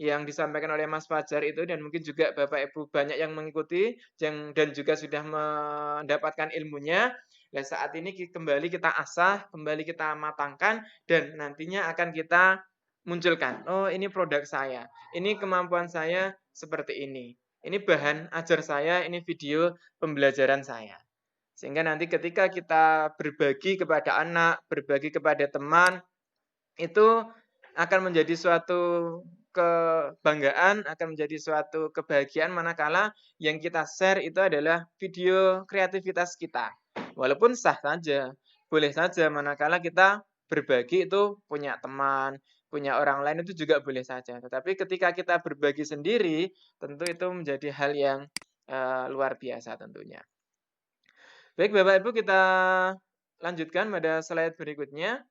yang disampaikan oleh Mas Fajar itu, dan mungkin juga Bapak Ibu banyak yang mengikuti dan juga sudah mendapatkan ilmunya. Nah, saat ini kembali kita asah, kembali kita matangkan, dan nantinya akan kita munculkan. Oh, ini produk saya, ini kemampuan saya seperti ini bahan ajar saya, ini video pembelajaran saya. Sehingga nanti ketika kita berbagi kepada anak, berbagi kepada teman, itu akan menjadi suatu kebanggaan, akan menjadi suatu kebahagiaan manakala yang kita share itu adalah video kreativitas kita. Walaupun sah saja, boleh saja manakala kita berbagi itu punya teman, punya orang lain itu juga boleh saja. Tetapi ketika kita berbagi sendiri, tentu itu menjadi hal yang luar biasa tentunya. Baik Bapak Ibu, kita lanjutkan pada slide berikutnya.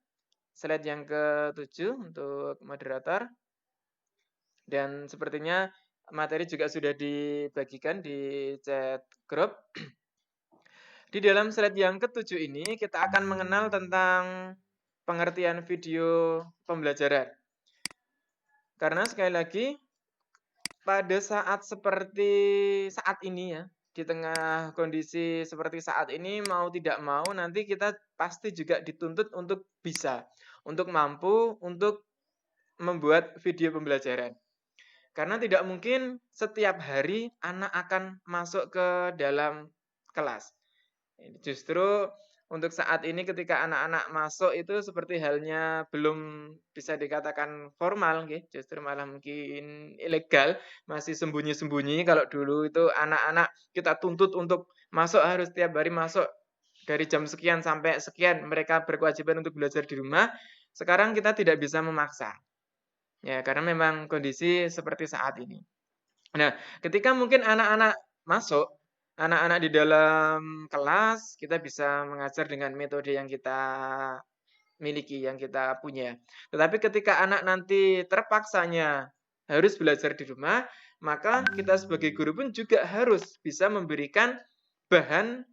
Slide yang ke-7 untuk moderator. Dan sepertinya materi juga sudah dibagikan di chat grup. Di dalam slide yang ke-7 ini kita akan mengenal tentang pengertian video pembelajaran. Karena sekali lagi pada saat seperti saat ini ya, di tengah kondisi seperti saat ini mau tidak mau nanti kita pasti juga dituntut untuk bisa, untuk mampu untuk membuat video pembelajaran. Karena tidak mungkin setiap hari anak akan masuk ke dalam kelas. Justru untuk saat ini ketika anak-anak masuk itu seperti halnya belum bisa dikatakan formal, justru malah mungkin ilegal, masih sembunyi-sembunyi. Kalau dulu itu anak-anak kita tuntut untuk masuk, harus tiap hari masuk dari jam sekian sampai sekian, mereka berkewajiban untuk belajar di rumah. Sekarang kita tidak bisa memaksa. Ya, karena memang kondisi seperti saat ini. Nah, ketika mungkin anak-anak masuk, anak-anak di dalam kelas, kita bisa mengajar dengan metode yang kita miliki, yang kita punya. Tetapi ketika anak nanti terpaksanya harus belajar di rumah, maka kita sebagai guru pun juga harus bisa memberikan bahan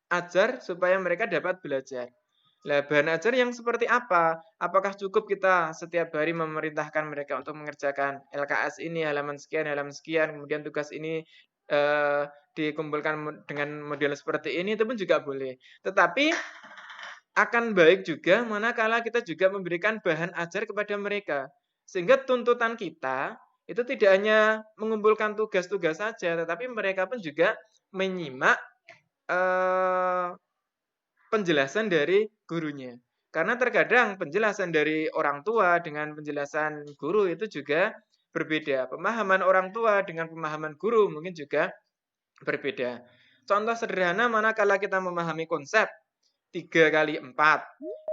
ajar supaya mereka dapat belajar. Lah, bahan ajar yang seperti apa? Apakah cukup kita setiap hari memerintahkan mereka untuk mengerjakan LKS ini halaman sekian, kemudian tugas ini dikumpulkan dengan model seperti ini, itu pun juga boleh. Tetapi akan baik juga manakala kita juga memberikan bahan ajar kepada mereka. Sehingga tuntutan kita itu tidak hanya mengumpulkan tugas-tugas saja, tetapi mereka pun juga menyimak penjelasan dari gurunya. Karena terkadang penjelasan dari orang tua dengan penjelasan guru itu juga berbeda. Pemahaman orang tua dengan pemahaman guru mungkin juga berbeda. Contoh sederhana manakala kita memahami konsep 3 kali 4.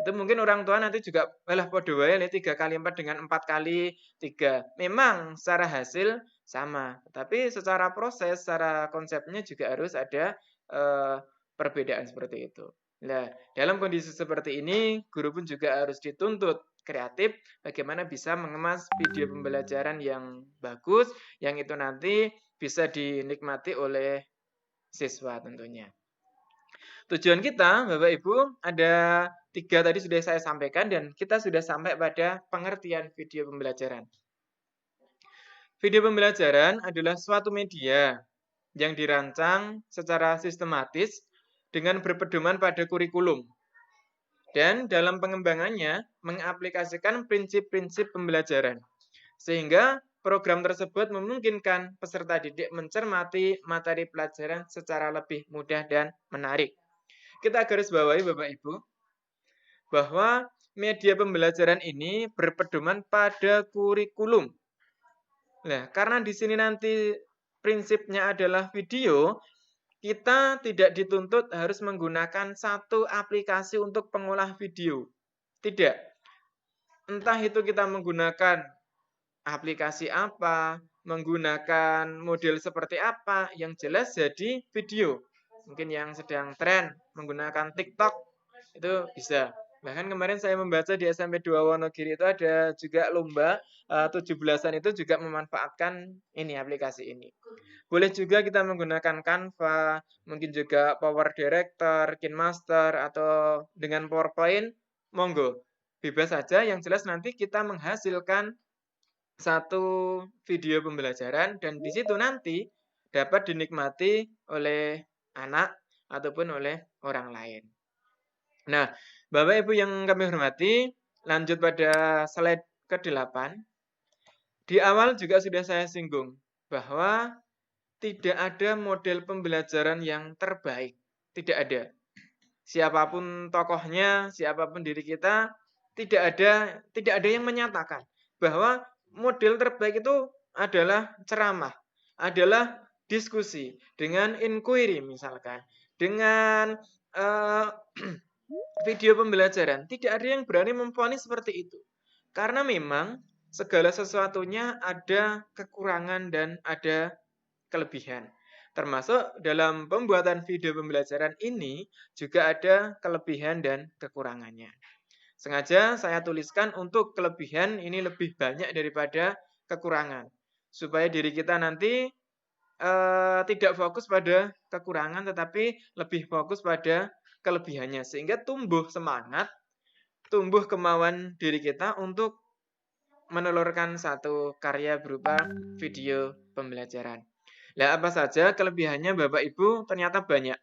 Itu mungkin orang tua nanti juga, walah podo wae 3 kali 4 dengan 4 kali 3. Memang secara hasil sama, tapi secara proses, secara konsepnya juga harus ada perbedaan seperti itu. Nah, dalam kondisi seperti ini, guru pun juga harus dituntut kreatif bagaimana bisa mengemas video pembelajaran yang bagus, yang itu nanti bisa dinikmati oleh siswa tentunya. Tujuan kita, Bapak Ibu, ada 3 tadi sudah saya sampaikan dan kita sudah sampai pada pengertian video pembelajaran. Video pembelajaran adalah suatu media yang dirancang secara sistematis dengan berpedoman pada kurikulum. Dan dalam pengembangannya mengaplikasikan prinsip-prinsip pembelajaran. Sehingga program tersebut memungkinkan peserta didik mencermati materi pelajaran secara lebih mudah dan menarik. Kita garis bawahi Bapak Ibu, bahwa media pembelajaran ini berpedoman pada kurikulum. Nah, karena di sini nanti prinsipnya adalah video, kita tidak dituntut harus menggunakan satu aplikasi untuk pengolah video. Tidak. Entah itu kita menggunakan aplikasi apa, menggunakan model seperti apa, yang jelas jadi video. Mungkin yang sedang tren menggunakan TikTok, itu bisa. Bahkan kemarin saya membaca di SMP 2 Wonogiri itu ada juga lomba 17-an itu juga memanfaatkan ini aplikasi ini. Boleh juga kita menggunakan Canva, mungkin juga Power Director, KineMaster, atau dengan PowerPoint, monggo. Bebas saja, yang jelas nanti kita menghasilkan satu video pembelajaran dan di situ nanti dapat dinikmati oleh anak ataupun oleh orang lain. Nah, Bapak Ibu yang kami hormati, lanjut pada slide ke-8. Di awal juga sudah saya singgung bahwa tidak ada model pembelajaran yang terbaik. Tidak ada. Siapapun tokohnya, siapapun diri kita, tidak ada yang menyatakan bahwa model terbaik itu adalah ceramah, adalah diskusi dengan inquiry misalkan, dengan video pembelajaran. Tidak ada yang berani memvonis seperti itu. Karena memang segala sesuatunya ada kekurangan dan ada kelebihan. Termasuk dalam pembuatan video pembelajaran ini juga ada kelebihan dan kekurangannya. Sengaja saya tuliskan untuk kelebihan ini lebih banyak daripada kekurangan. Supaya diri kita nanti tidak fokus pada kekurangan tetapi lebih fokus pada kelebihannya. Sehingga tumbuh semangat, tumbuh kemauan diri kita untuk menelurkan satu karya berupa video pembelajaran. Nah, apa saja kelebihannya Bapak Ibu? Ternyata banyak.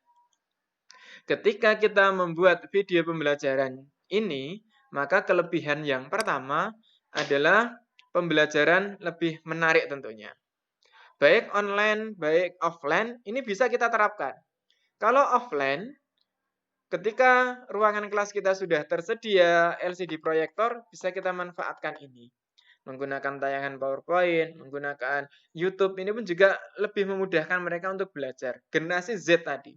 Ketika kita membuat video pembelajaran ini, maka kelebihan yang pertama adalah pembelajaran lebih menarik tentunya. Baik online, baik offline, ini bisa kita terapkan. Kalau offline, ketika ruangan kelas kita sudah tersedia LCD proyektor, bisa kita manfaatkan ini. Menggunakan tayangan PowerPoint, menggunakan YouTube, ini pun juga lebih memudahkan mereka untuk belajar. Generasi Z tadi.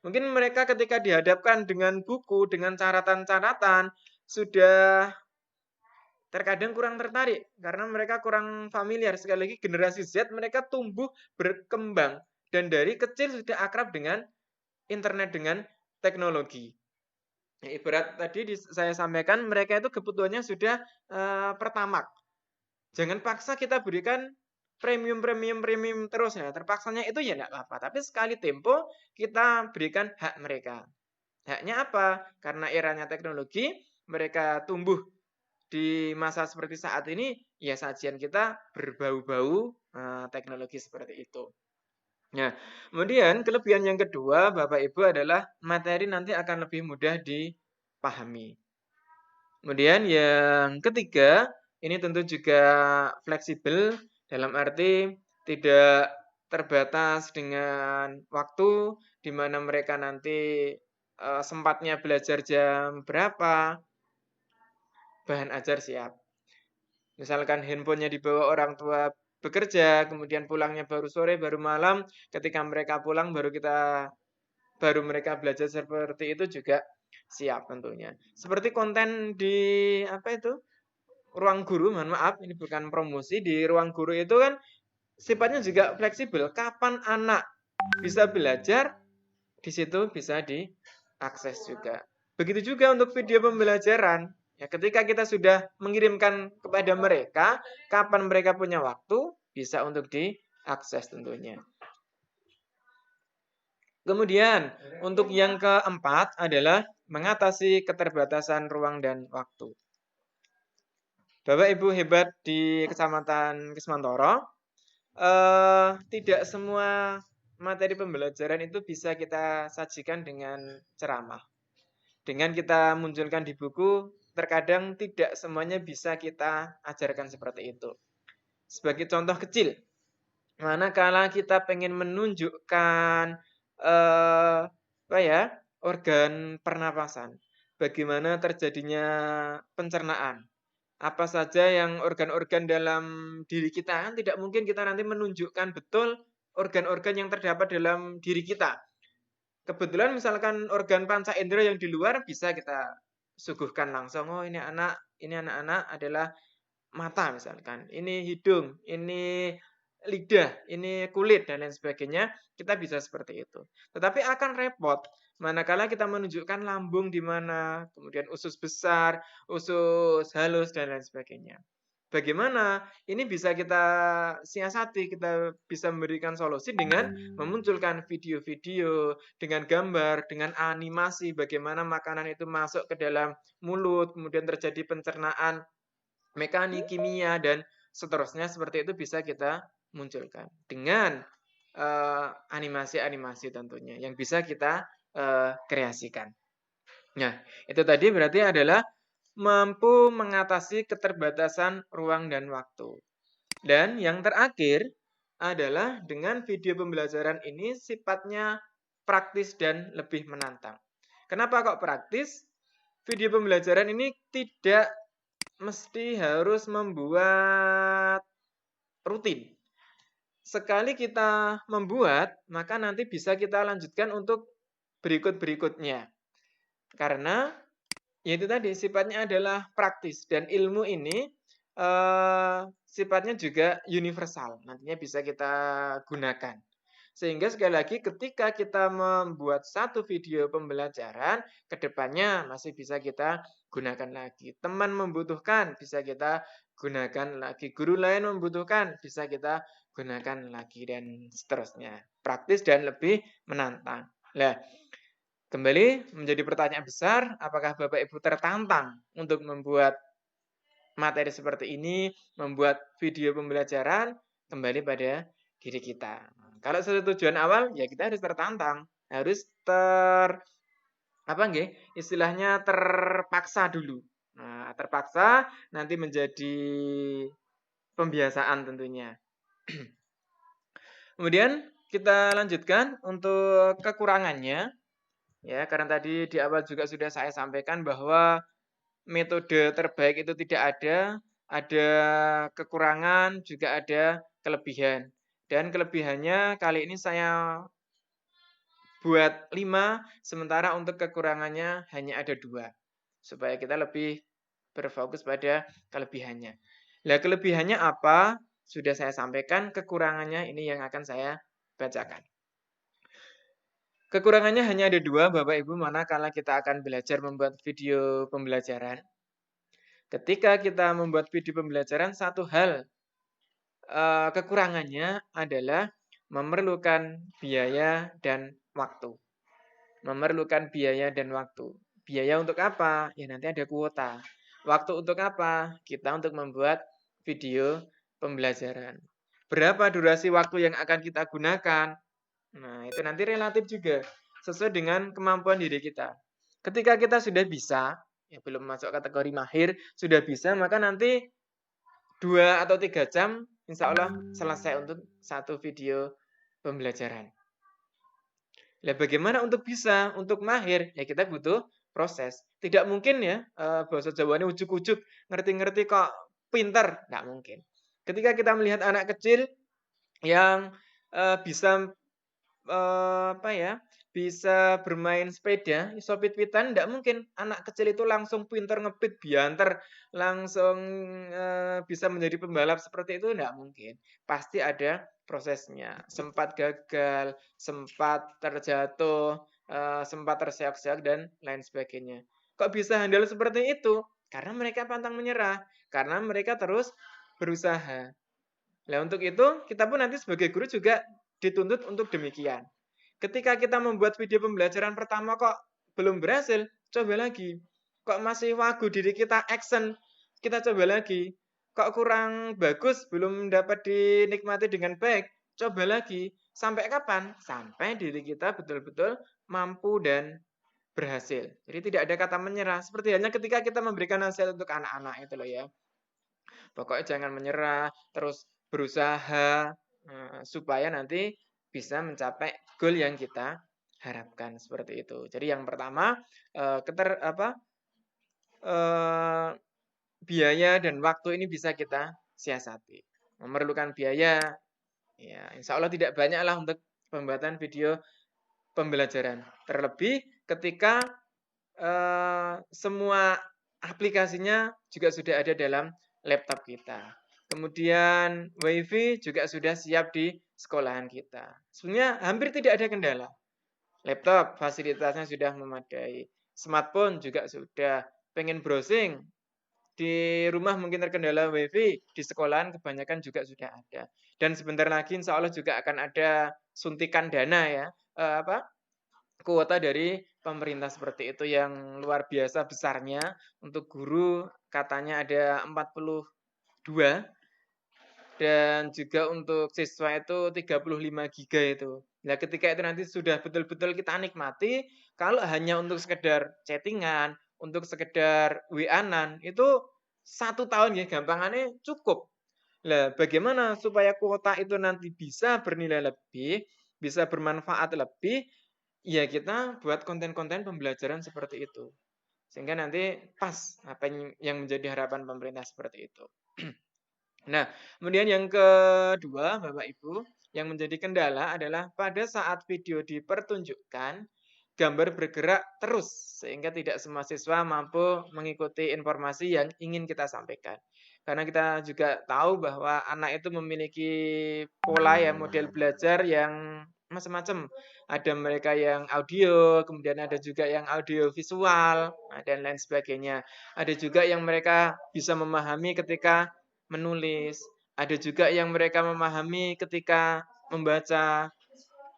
Mungkin mereka ketika dihadapkan dengan buku, dengan catatan-catatan, sudah terkadang kurang tertarik. Karena mereka kurang familiar. Sekali lagi generasi Z, mereka tumbuh, berkembang. Dan dari kecil sudah akrab dengan internet, dengan teknologi. Ibarat tadi saya sampaikan, mereka itu kebutuhannya sudah pertamax. Jangan paksa kita berikan premium terus ya. Terpaksanya itu ya enggak apa-apa. Tapi sekali tempo kita berikan hak mereka. Haknya apa? Karena eranya teknologi, mereka tumbuh di masa seperti saat ini, ya sajian kita berbau-bau teknologi seperti itu. Nah, kemudian kelebihan yang kedua, Bapak Ibu, adalah materi nanti akan lebih mudah dipahami. Kemudian yang ketiga, ini tentu juga fleksibel dalam arti tidak terbatas dengan waktu di mana mereka nanti sempatnya belajar jam berapa, bahan ajar siap. Misalkan handphonenya dibawa orang tua bekerja, kemudian pulangnya baru sore, baru malam, ketika mereka pulang baru mereka belajar seperti itu juga siap tentunya. Seperti konten di ruang guru, mohon maaf, ini bukan promosi, di ruang guru itu kan sifatnya juga fleksibel. Kapan anak bisa belajar, di situ bisa diakses juga. Begitu juga untuk video pembelajaran. Ya, ketika kita sudah mengirimkan kepada mereka, kapan mereka punya waktu, bisa untuk diakses tentunya. Kemudian, untuk yang keempat adalah mengatasi keterbatasan ruang dan waktu. Bapak Ibu hebat di Kecamatan Kismantoro, tidak semua materi pembelajaran itu bisa kita sajikan dengan ceramah. Dengan kita munculkan di buku, terkadang tidak semuanya bisa kita ajarkan seperti itu. Sebagai contoh kecil, manakala kita pengen menunjukkan organ pernapasan, bagaimana terjadinya pencernaan, apa saja yang organ-organ dalam diri kita, kan tidak mungkin kita nanti menunjukkan betul organ-organ yang terdapat dalam diri kita. Kebetulan misalkan organ panca indera yang di luar bisa kita suguhkan langsung. Oh, ini anak-anak adalah mata misalkan, ini hidung, ini lidah, ini kulit dan lain sebagainya. Kita bisa seperti itu. Tetapi akan repot manakala kita menunjukkan lambung di mana, kemudian usus besar, usus halus dan lain sebagainya. Bagaimana ini bisa kita siasati, kita bisa memberikan solusi dengan memunculkan video-video, dengan gambar, dengan animasi, bagaimana makanan itu masuk ke dalam mulut, kemudian terjadi pencernaan mekanik, kimia, dan seterusnya. Seperti itu bisa kita munculkan dengan animasi-animasi tentunya yang bisa kita kreasikan. Nah, itu tadi berarti adalah mampu mengatasi keterbatasan ruang dan waktu. Dan yang terakhir adalah dengan video pembelajaran ini sifatnya praktis dan lebih menantang. Kenapa kok praktis? video pembelajaran ini tidak mesti harus membuat rutin. Sekali kita membuat, maka nanti bisa kita lanjutkan untuk berikut-berikutnya. Karena yaitu tadi sifatnya adalah praktis dan ilmu ini sifatnya juga universal. Nantinya bisa kita gunakan. Sehingga sekali lagi ketika kita membuat satu video pembelajaran, kedepannya masih bisa kita gunakan lagi. Teman membutuhkan, bisa kita gunakan lagi. Guru lain membutuhkan, bisa kita gunakan lagi dan seterusnya. Praktis dan lebih menantang. Nah, kembali menjadi pertanyaan besar, apakah Bapak Ibu tertantang untuk membuat materi seperti ini, membuat video pembelajaran? Kembali pada diri kita. Kalau sudah tujuan awal, ya kita harus tertantang, harus istilahnya terpaksa dulu. Nah, terpaksa nanti menjadi pembiasaan tentunya. Kemudian kita lanjutkan untuk kekurangannya. Ya, karena tadi di awal juga sudah saya sampaikan bahwa metode terbaik itu tidak ada kekurangan, juga ada kelebihan. Dan kelebihannya kali ini saya buat 5, sementara untuk kekurangannya hanya ada 2. Supaya kita lebih berfokus pada kelebihannya. Nah, kelebihannya apa? Sudah saya sampaikan, kekurangannya ini yang akan saya bacakan. Kekurangannya hanya ada 2, Bapak Ibu, manakala kita akan belajar membuat video pembelajaran. Ketika kita membuat video pembelajaran, satu hal kekurangannya adalah memerlukan biaya dan waktu. Memerlukan biaya dan waktu. Biaya untuk apa? Ya nanti ada kuota. Waktu untuk apa? Kita untuk membuat video pembelajaran. Berapa durasi waktu yang akan kita gunakan? Nah, itu nanti relatif juga. Sesuai dengan kemampuan diri kita. Ketika kita sudah bisa, ya belum masuk kategori mahir, sudah bisa, maka nanti 2 atau 3 jam, insya Allah selesai untuk satu video pembelajaran. Nah, bagaimana untuk bisa, untuk mahir? Ya kita butuh proses. Tidak mungkin ya, bahasa Jawa ini ujuk-ujuk, ngerti-ngerti kok pinter. Nggak mungkin. Ketika kita melihat anak kecil yang bisa bisa bermain sepeda, iso pit-pitan, enggak mungkin anak kecil itu langsung pinter ngepit, bianter, langsung bisa menjadi pembalap seperti itu, enggak mungkin. Pasti ada prosesnya. Sempat gagal, sempat terjatuh, sempat terseok-seok, dan lain sebagainya. Kok bisa handal seperti itu? Karena mereka pantang menyerah, karena mereka terus berusaha. Nah, untuk itu, kita pun nanti sebagai guru juga dituntut untuk demikian. Ketika kita membuat video pembelajaran pertama kok belum berhasil, coba lagi. Kok masih wagu diri kita action, kita coba lagi. Kok kurang bagus, belum dapat dinikmati dengan baik, coba lagi. Sampai kapan? Sampai diri kita betul-betul mampu dan berhasil. Jadi tidak ada kata menyerah. Seperti halnya ketika kita memberikan nasihat untuk anak-anak itu loh ya. Pokoknya jangan menyerah, terus berusaha supaya nanti bisa mencapai goal yang kita harapkan seperti itu. Jadi yang pertama biaya dan waktu ini bisa kita siasati. Memerlukan biaya, ya insya Allah tidak banyak lah untuk pembuatan video pembelajaran. Terlebih ketika semua aplikasinya juga sudah ada dalam laptop kita. Kemudian WiFi juga sudah siap di sekolahan kita. Sebenarnya hampir tidak ada kendala. Laptop fasilitasnya sudah memadai. Smartphone juga sudah. Pengen browsing di rumah mungkin terkendala WiFi, di sekolahan kebanyakan juga sudah ada. Dan sebentar lagi insya Allah juga akan ada suntikan dana ya, kuota dari pemerintah seperti itu yang luar biasa besarnya. Untuk guru katanya ada 42 dan juga untuk siswa itu 35 giga itu. Nah, ketika itu nanti sudah betul-betul kita nikmati, kalau hanya untuk sekedar chattingan, untuk sekedar WA-an, itu 1 tahun ya gampangannya cukup. Nah, bagaimana supaya kuota itu nanti bisa bernilai lebih, bisa bermanfaat lebih, ya kita buat konten-konten pembelajaran seperti itu. Sehingga nanti pas apa yang menjadi harapan pemerintah seperti itu. Nah, kemudian yang kedua, Bapak Ibu, yang menjadi kendala adalah pada saat video dipertunjukkan, gambar bergerak terus sehingga tidak semua siswa mampu mengikuti informasi yang ingin kita sampaikan. Karena kita juga tahu bahwa anak itu memiliki pola ya model belajar yang macam-macam. Ada mereka yang audio, kemudian ada juga yang audio visual, dan lain sebagainya. Ada juga yang mereka bisa memahami ketika menulis. Ada juga yang mereka memahami ketika membaca,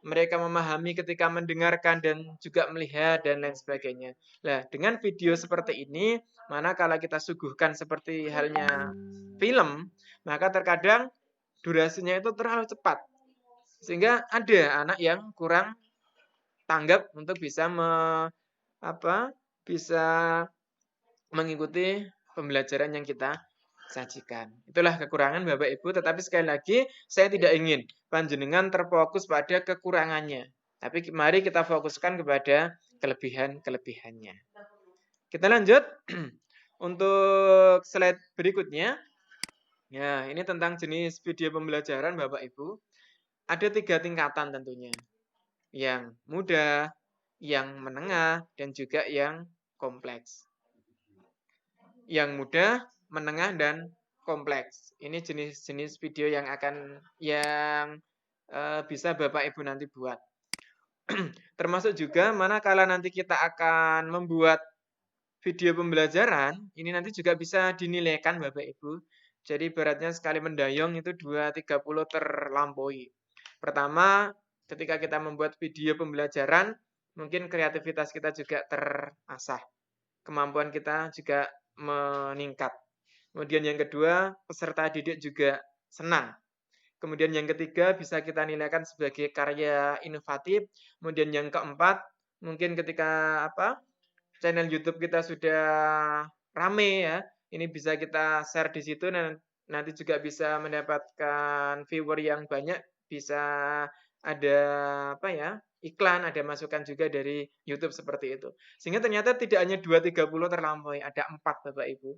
mereka memahami ketika mendengarkan dan juga melihat dan lain sebagainya. Nah, dengan video seperti ini, manakala kita suguhkan seperti halnya film, maka terkadang durasinya itu terlalu cepat. Sehingga ada anak yang kurang tanggap untuk bisa bisa mengikuti pembelajaran yang kita sajikan. Itulah kekurangan Bapak Ibu, tetapi sekali lagi saya tidak ingin panjenengan terfokus pada kekurangannya. Tapi mari kita fokuskan kepada kelebihan-kelebihannya. Kita lanjut untuk slide berikutnya. Ya, ini tentang jenis video pembelajaran Bapak Ibu. Ada 3 tingkatan tentunya. Yang mudah, yang menengah, dan juga yang kompleks. Yang mudah, menengah, dan kompleks. Ini jenis-jenis video yang bisa Bapak Ibu nanti buat. Termasuk juga manakala nanti kita akan membuat video pembelajaran, ini nanti juga bisa dinilaikan Bapak Ibu. Jadi ibaratnya sekali mendayung itu 2-30 terlampaui. Pertama, ketika kita membuat video pembelajaran, mungkin kreativitas kita juga terasah. Kemampuan kita juga meningkat. Kemudian yang kedua, peserta didik juga senang. Kemudian yang ketiga, bisa kita nilaikan sebagai karya inovatif. Kemudian yang keempat, mungkin ketika channel YouTube kita sudah rame ya, ini bisa kita share di situ dan nanti juga bisa mendapatkan viewer yang banyak, bisa ada iklan, ada masukan juga dari YouTube seperti itu. Sehingga ternyata tidak hanya 2-30 terlampaui, ada 4 Bapak Ibu.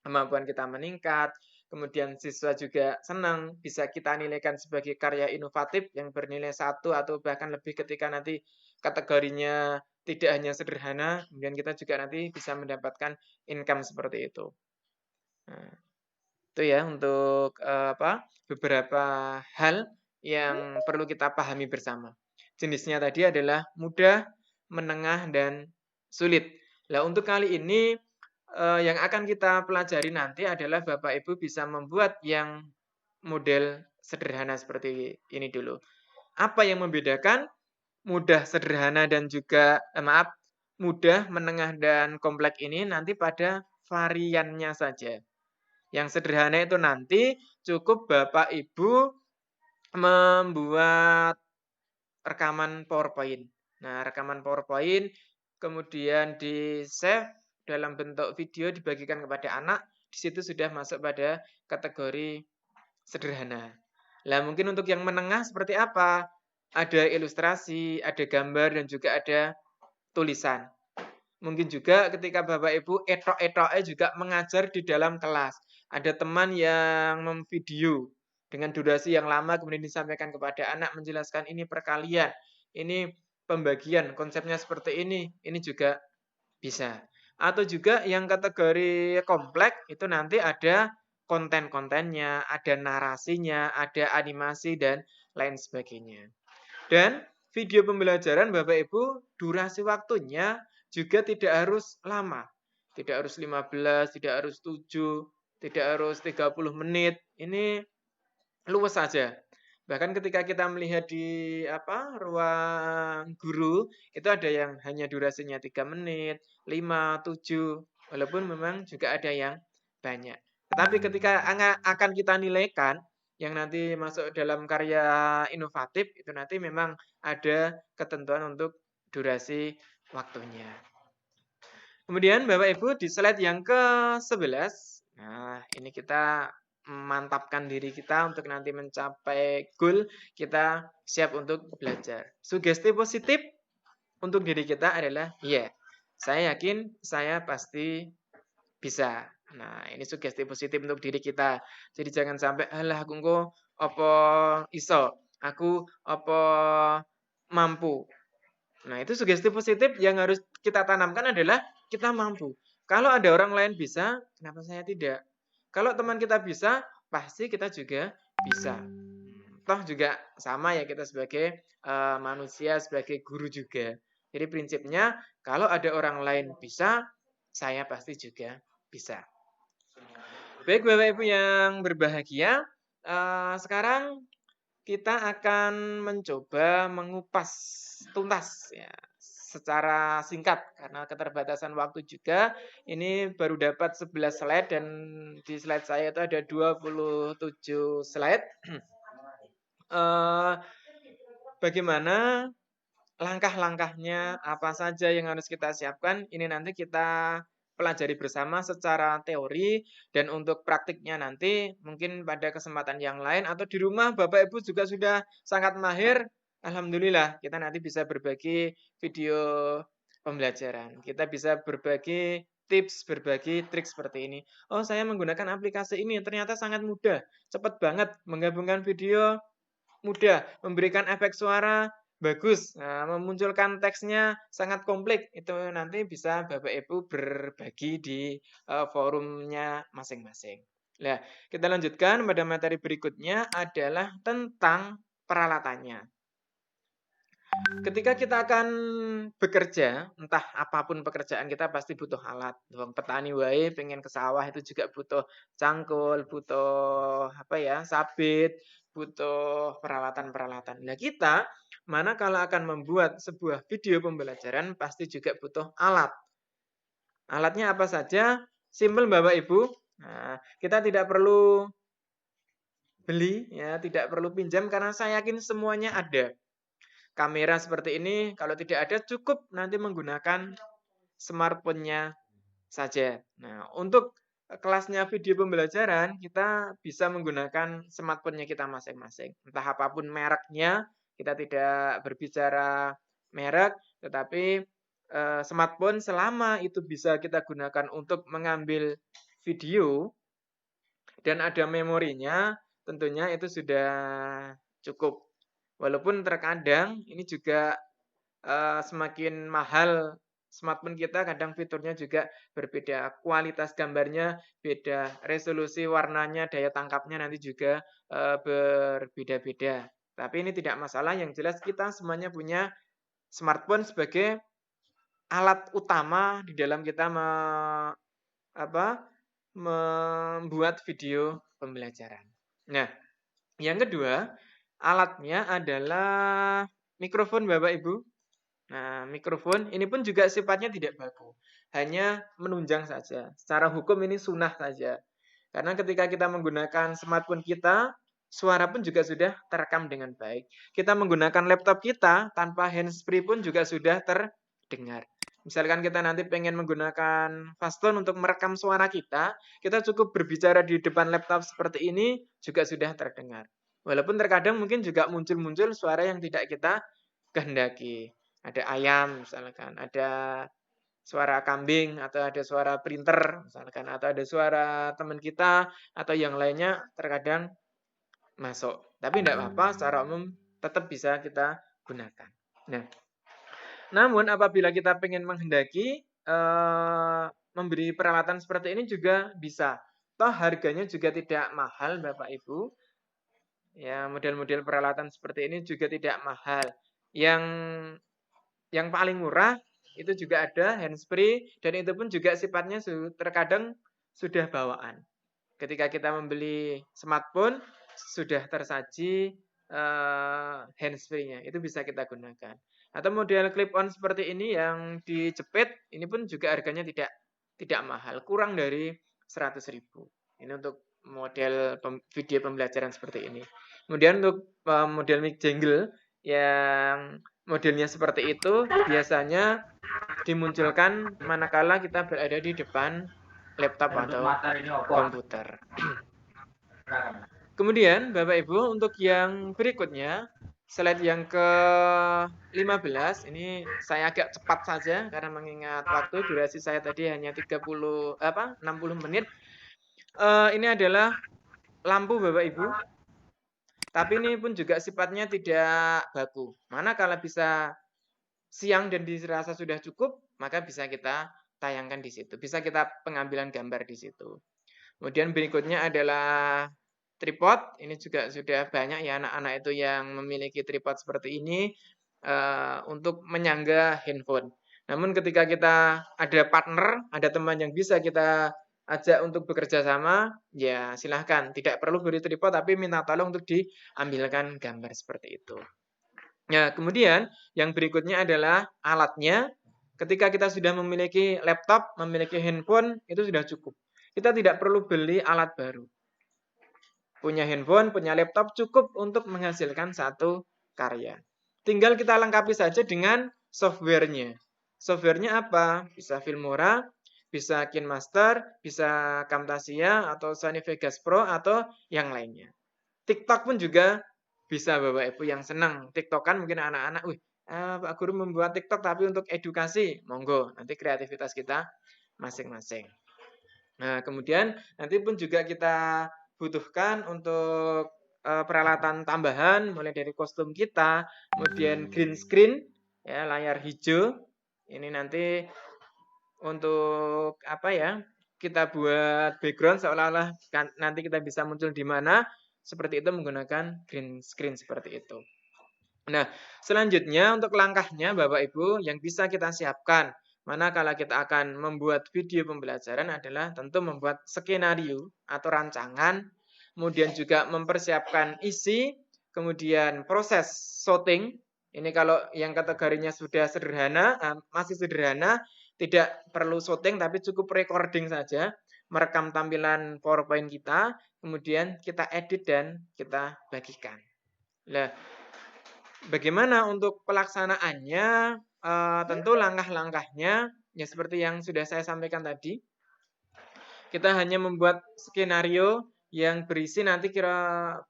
Kemampuan kita meningkat, kemudian siswa juga senang, bisa kita nilaikan sebagai karya inovatif yang bernilai 1 atau bahkan lebih ketika nanti kategorinya tidak hanya sederhana, kemudian kita juga nanti bisa mendapatkan income seperti itu. Nah, itu ya untuk beberapa hal yang perlu kita pahami bersama. Jenisnya tadi adalah mudah, menengah, dan sulit. Nah, untuk kali ini yang akan kita pelajari nanti adalah Bapak Ibu bisa membuat yang model sederhana seperti ini dulu. Apa yang membedakan mudah, sederhana, dan juga mudah, menengah, dan kompleks ini nanti pada variannya saja. Yang sederhana itu nanti cukup Bapak Ibu membuat rekaman PowerPoint. Nah, rekaman PowerPoint kemudian di-save dalam bentuk video dibagikan kepada anak, di situ sudah masuk pada kategori sederhana. Nah, mungkin untuk yang menengah seperti apa? Ada ilustrasi, ada gambar, dan juga ada tulisan. Mungkin juga ketika Bapak Ibu etok-etoknya juga mengajar di dalam kelas. Ada teman yang memvideo dengan durasi yang lama kemudian disampaikan kepada anak menjelaskan ini perkalian, ini pembagian, konsepnya seperti ini juga bisa. Atau juga yang kategori kompleks itu nanti ada konten-kontennya, ada narasinya, ada animasi, dan lain sebagainya. Dan video pembelajaran Bapak Ibu, durasi waktunya juga tidak harus lama. Tidak harus 15, tidak harus 7, tidak harus 30 menit. Ini luas saja. Bahkan ketika kita melihat di ruang guru, itu ada yang hanya durasinya 3 menit, 5, 7, walaupun memang juga ada yang banyak. Tetapi ketika akan kita nilaikan, yang nanti masuk dalam karya inovatif, itu nanti memang ada ketentuan untuk durasi waktunya. Kemudian Bapak Ibu di slide yang ke-11, nah ini kita memantapkan diri kita untuk nanti mencapai goal, kita siap untuk belajar. Sugesti positif untuk diri kita adalah, Saya yakin saya pasti bisa. Nah, ini sugesti positif untuk diri kita. Jadi jangan sampai alah aku engko apa iso, aku apa mampu. Nah, itu sugesti positif yang harus kita tanamkan adalah kita mampu. Kalau ada orang lain bisa, kenapa saya tidak? Kalau teman kita bisa, pasti kita juga bisa. Toh juga sama ya kita sebagai manusia, sebagai guru juga. Jadi prinsipnya kalau ada orang lain bisa, saya pasti juga bisa. Baik Bapak Ibu yang berbahagia, sekarang kita akan mencoba mengupas tuntas ya secara singkat karena keterbatasan waktu juga. Ini baru dapat 11 slide dan di slide saya itu ada 27 slide. Bagaimana langkah-langkahnya, apa saja yang harus kita siapkan, ini nanti kita pelajari bersama secara teori dan untuk praktiknya nanti mungkin pada kesempatan yang lain atau di rumah Bapak Ibu juga sudah sangat mahir. Alhamdulillah kita nanti bisa berbagi video pembelajaran. Kita bisa berbagi tips, berbagi trik seperti ini. Oh, saya menggunakan aplikasi ini ternyata sangat mudah, cepat banget menggabungkan video, mudah, memberikan efek suara bagus, nah, memunculkan teksnya sangat komplit. Itu nanti bisa Bapak Ibu berbagi di forumnya masing-masing. Nah, kita lanjutkan pada materi berikutnya adalah tentang peralatannya. Ketika kita akan bekerja, entah apapun pekerjaan kita pasti butuh alat. Wong petani wae pengen ke sawah itu juga butuh cangkul, butuh apa ya, sabit, butuh peralatan-peralatan. Nah, kita mana kalau akan membuat sebuah video pembelajaran pasti juga butuh alat. Alatnya apa saja? Simpel Bapak Ibu. Nah, kita tidak perlu beli ya, tidak perlu pinjam karena saya yakin semuanya ada. Kamera seperti ini kalau tidak ada cukup nanti menggunakan smartphone-nya saja. Nah, untuk kelasnya video pembelajaran kita bisa menggunakan smartphone-nya kita masing-masing. Entah apapun mereknya, kita tidak berbicara merek, tetapi smartphone selama itu bisa kita gunakan untuk mengambil video dan ada memorinya, tentunya itu sudah cukup. Walaupun terkadang ini juga semakin mahal smartphone kita, kadang fiturnya juga berbeda, kualitas gambarnya beda, resolusi warnanya, daya tangkapnya nanti juga berbeda-beda. Tapi ini tidak masalah, yang jelas kita semuanya punya smartphone sebagai alat utama di dalam kita membuat video pembelajaran. Nah, yang kedua, alatnya adalah mikrofon Bapak Ibu. Nah, mikrofon ini pun juga sifatnya tidak baku, hanya menunjang saja. Secara hukum ini sunnah saja. Karena ketika kita menggunakan smartphone kita, suara pun juga sudah terekam dengan baik. Kita menggunakan laptop kita tanpa handsfree pun juga sudah terdengar. Misalkan kita nanti pengen menggunakan fastone untuk merekam suara kita cukup berbicara di depan laptop seperti ini juga sudah terdengar. Walaupun terkadang mungkin juga muncul-muncul suara yang tidak kita kehendaki. Ada ayam misalkan, ada suara kambing atau ada suara printer misalkan, atau ada suara teman kita atau yang lainnya terkadang masuk. Tapi tidak apa-apa, secara umum tetap bisa kita gunakan. Nah, namun apabila kita ingin menghendaki memberi peralatan seperti ini juga bisa. Toh harganya juga tidak mahal Bapak Ibu. Ya, model-model peralatan seperti ini juga tidak mahal. Yang paling murah itu juga ada handsfree dan itu pun juga sifatnya terkadang sudah bawaan. Ketika kita membeli smartphone sudah tersaji handsfree-nya, itu bisa kita gunakan. Atau model clip-on seperti ini yang dijepit, ini pun juga harganya tidak mahal, kurang dari 100.000. Ini untuk model video pembelajaran seperti ini. Kemudian untuk model mic jangle yang modelnya seperti itu biasanya dimunculkan manakala kita berada di depan laptop atau komputer. Kemudian Bapak Ibu untuk yang berikutnya slide yang ke-15 ini saya agak cepat saja karena mengingat waktu, durasi saya tadi hanya 60 menit. Ini adalah lampu Bapak Ibu. Tapi ini pun juga sifatnya tidak baku. Manakala bisa siang dan dirasa sudah cukup, maka bisa kita tayangkan di situ. Bisa kita pengambilan gambar di situ. Kemudian berikutnya adalah tripod. Ini juga sudah banyak ya anak-anak itu yang memiliki tripod seperti ini untuk menyangga handphone. Namun ketika kita ada partner, ada teman yang bisa kita ajak untuk bekerja sama, ya silahkan. Tidak perlu beri tripod, tapi minta tolong untuk diambilkan gambar seperti itu. Nah, kemudian yang berikutnya adalah alatnya. Ketika kita sudah memiliki laptop, memiliki handphone, itu sudah cukup. Kita tidak perlu beli alat baru. Punya handphone, punya laptop cukup untuk menghasilkan satu karya. Tinggal kita lengkapi saja dengan softwarenya. Softwarenya apa? Bisa Filmora, bisa KineMaster, bisa Camtasia, atau Sony Vegas Pro, atau yang lainnya. TikTok pun juga bisa Bapak Ibu yang senang. TikTokan mungkin anak-anak, Pak Guru membuat TikTok tapi untuk edukasi. Monggo, nanti kreativitas kita masing-masing. Nah, kemudian nanti pun juga kita butuhkan untuk peralatan tambahan, mulai dari kostum kita, kemudian green screen, ya, layar hijau. Ini nanti untuk apa ya? Kita buat background seolah-olah nanti kita bisa muncul di mana, seperti itu menggunakan green screen seperti itu. Nah, selanjutnya untuk langkahnya Bapak Ibu yang bisa kita siapkan manakala kita akan membuat video pembelajaran adalah tentu membuat skenario atau rancangan, kemudian juga mempersiapkan isi, kemudian proses shooting. Ini kalau yang kategorinya sudah sederhana, masih sederhana, tidak perlu shooting tapi cukup recording saja, merekam tampilan PowerPoint kita, kemudian kita edit dan kita bagikan. Nah, bagaimana untuk pelaksanaannya? Tentu langkah-langkahnya ya seperti yang sudah saya sampaikan tadi. Kita hanya membuat skenario yang berisi nanti kira-kira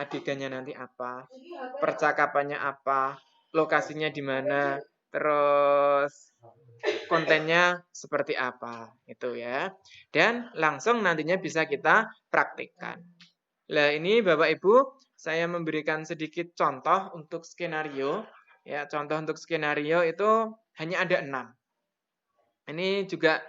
adegannya nanti apa, percakapannya apa, lokasinya di mana, terus kontennya seperti apa, itu ya. Dan langsung nantinya bisa kita praktikkan. Nah, ini Bapak Ibu, saya memberikan sedikit contoh untuk skenario. Ya, contoh untuk skenario itu hanya ada 6. Ini juga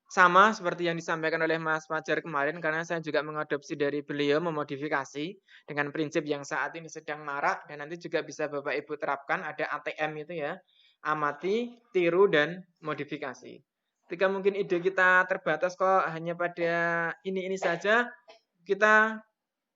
sama seperti yang disampaikan oleh Mas Fajar kemarin, karena saya juga mengadopsi dari beliau, memodifikasi dengan prinsip yang saat ini sedang marak, dan nanti juga bisa Bapak Ibu terapkan, ada ATM itu ya, amati, tiru, dan modifikasi. Ketika mungkin ide kita terbatas kok hanya pada ini saja, kita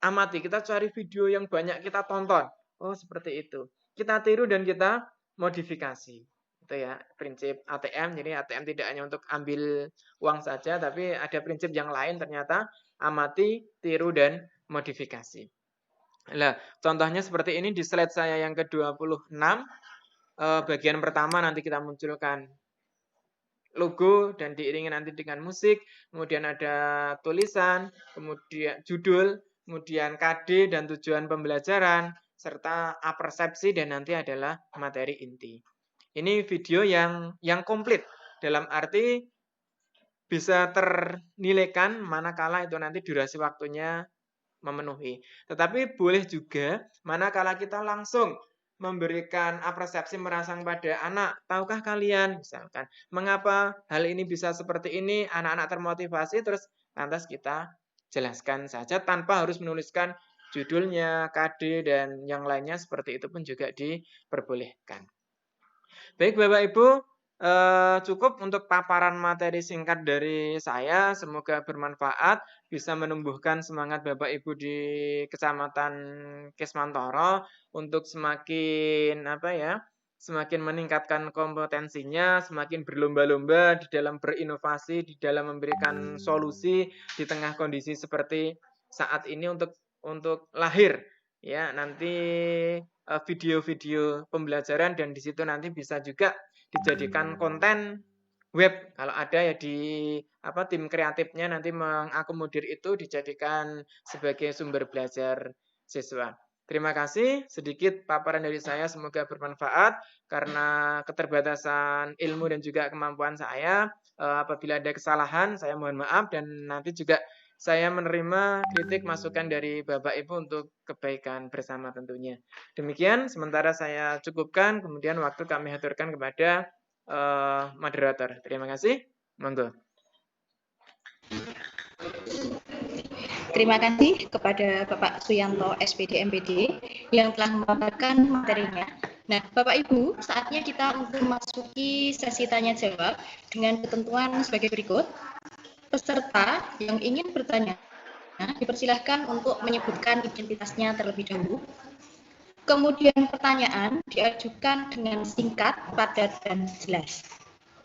amati, kita cari video yang banyak kita tonton. Oh, seperti itu. Kita tiru dan kita modifikasi. Itu ya, prinsip ATM. Jadi ATM tidak hanya untuk ambil uang saja, tapi ada prinsip yang lain ternyata, amati, tiru, dan modifikasi. Nah, contohnya seperti ini di slide saya yang ke-26. Bagian pertama nanti kita munculkan logo dan diiringi nanti dengan musik, kemudian ada tulisan, kemudian judul, kemudian KD dan tujuan pembelajaran, serta apersepsi dan nanti adalah materi inti. Ini video yang komplit, dalam arti bisa ternilaikan manakala itu nanti durasi waktunya memenuhi. Tetapi boleh juga manakala kita langsung memberikan apersepsi merangsang pada anak. Tahukah kalian, misalkan, mengapa hal ini bisa seperti ini, anak-anak termotivasi, terus lantas kita jelaskan saja tanpa harus menuliskan judulnya, KD, dan yang lainnya, seperti itu pun juga diperbolehkan. Baik Bapak Ibu, cukup untuk paparan materi singkat dari saya. Semoga bermanfaat, bisa menumbuhkan semangat Bapak Ibu di Kecamatan Kismantoro untuk semakin semakin meningkatkan kompetensinya, semakin berlomba-lomba di dalam berinovasi, di dalam memberikan solusi di tengah kondisi seperti saat ini untuk lahir ya nanti video-video pembelajaran, dan di situ nanti bisa juga dijadikan konten web kalau ada ya di tim kreatifnya nanti mengakomodir itu dijadikan sebagai sumber belajar siswa. Terima kasih, sedikit paparan dari saya semoga bermanfaat karena keterbatasan ilmu dan juga kemampuan saya. Apabila ada kesalahan, saya mohon maaf dan nanti juga saya menerima kritik masukan dari Bapak Ibu untuk kebaikan bersama tentunya. Demikian, sementara saya cukupkan, kemudian waktu kami haturkan kepada moderator. Terima kasih. Monggo. Terima kasih kepada Bapak Suyanto SPD MPD yang telah memaparkan materinya. Nah, Bapak Ibu, saatnya kita untuk memasuki sesi tanya jawab dengan ketentuan sebagai berikut. Peserta yang ingin bertanya dipersilahkan untuk menyebutkan identitasnya terlebih dahulu. Kemudian pertanyaan diajukan dengan singkat, padat, dan jelas.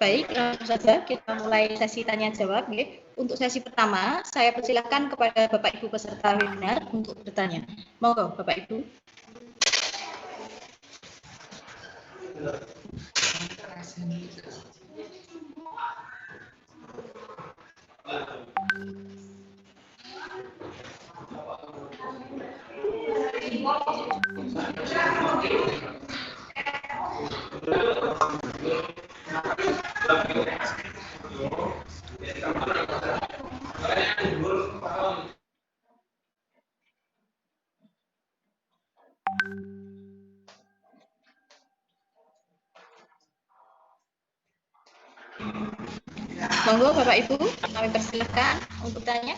Baik, langsung saja kita mulai sesi tanya jawab. Untuk sesi pertama, saya persilahkan kepada Bapak Ibu peserta webinar untuk bertanya. Monggo, Bapak Ibu. Monggo Bapak Ibu, kami persilahkan untuk tanya.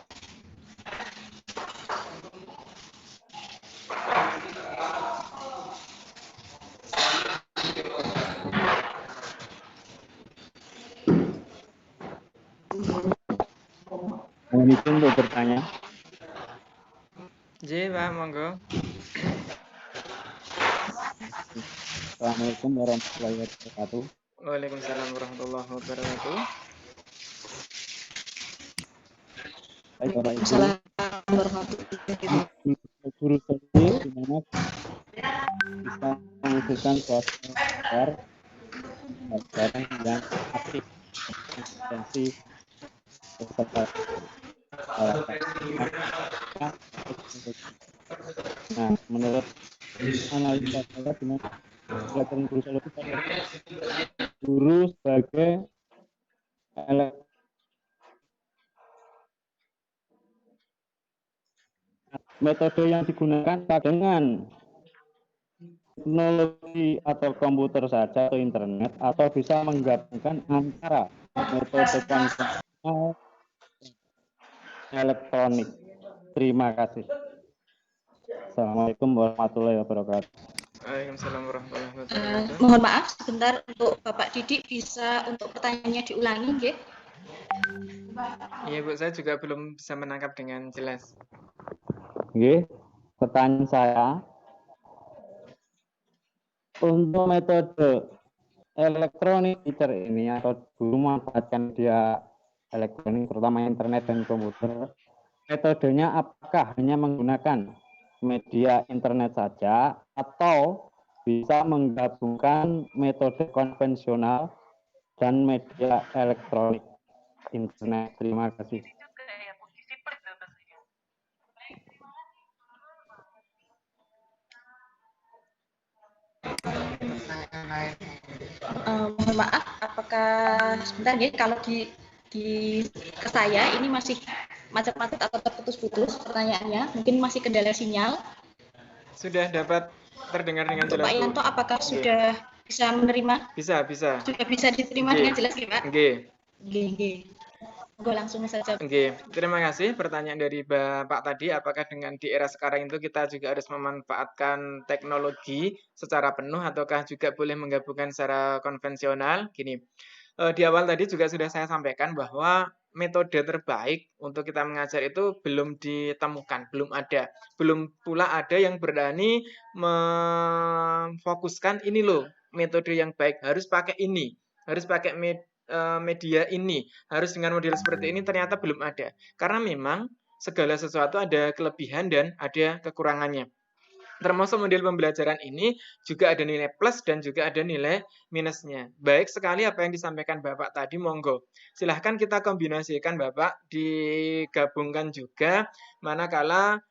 Mohon izin untuk bertanya. J, Pak, monggo. Assalamualaikum warahmatullahi wabarakatuh. Waalaikumsalam warahmatullahi wabarakatuh. Baik, Bapak Ibu. Assalamualaikum warahmatullahi wabarakatuh. Guru saya di mana bisa mewujudkan suatu pelajaran yang aktif, intensif, beserta Nah, menurut analisa saya dengan pelajaran guru sosiologi, guru sebagai metode yang digunakan dengan teknologi atau komputer saja atau internet, atau bisa menggabungkan antara metode konvensional elektronik. Terima kasih. Assalamualaikum warahmatullahi wabarakatuh. Waalaikumsalam warahmatullahi wabarakatuh. Mohon maaf sebentar untuk Bapak Didik, bisa untuk pertanyaannya diulangi, nggih? Iya Bu, saya juga belum bisa menangkap dengan jelas. Oke, pertanyaan saya, untuk metode elektronik teacher ini atau guru memanfaatkan dia elektronik, terutama internet dan komputer, metodenya apakah hanya menggunakan media internet saja atau bisa menggabungkan metode konvensional dan media elektronik internet? Terima kasih. Mohon maaf, apakah sebentar ya, kalau di ke saya ini masih macet-macet atau terputus-putus pertanyaannya, mungkin masih kendala sinyal. Sudah dapat terdengar dengan jelas. Pak Yanto, apakah sudah bisa menerima? Bisa. Sudah bisa diterima dengan jelas, Pak? Oke. Gue langsung saja. Oke, terima kasih pertanyaan dari Bapak tadi. Apakah dengan di era sekarang itu kita juga harus memanfaatkan teknologi secara penuh ataukah juga boleh menggabungkan secara konvensional? Gini, di awal tadi juga sudah saya sampaikan bahwa metode terbaik untuk kita mengajar itu belum ditemukan, belum ada. Belum pula ada yang berani memfokuskan ini loh, metode yang baik harus pakai ini, harus pakai media ini, harus dengan model seperti ini, ternyata belum ada. Karena memang segala sesuatu ada kelebihan dan ada kekurangannya. Termasuk model pembelajaran ini juga ada nilai plus dan juga ada nilai minusnya. Baik sekali apa yang disampaikan Bapak tadi, monggo. Silahkan kita kombinasikan Bapak, digabungkan juga manakala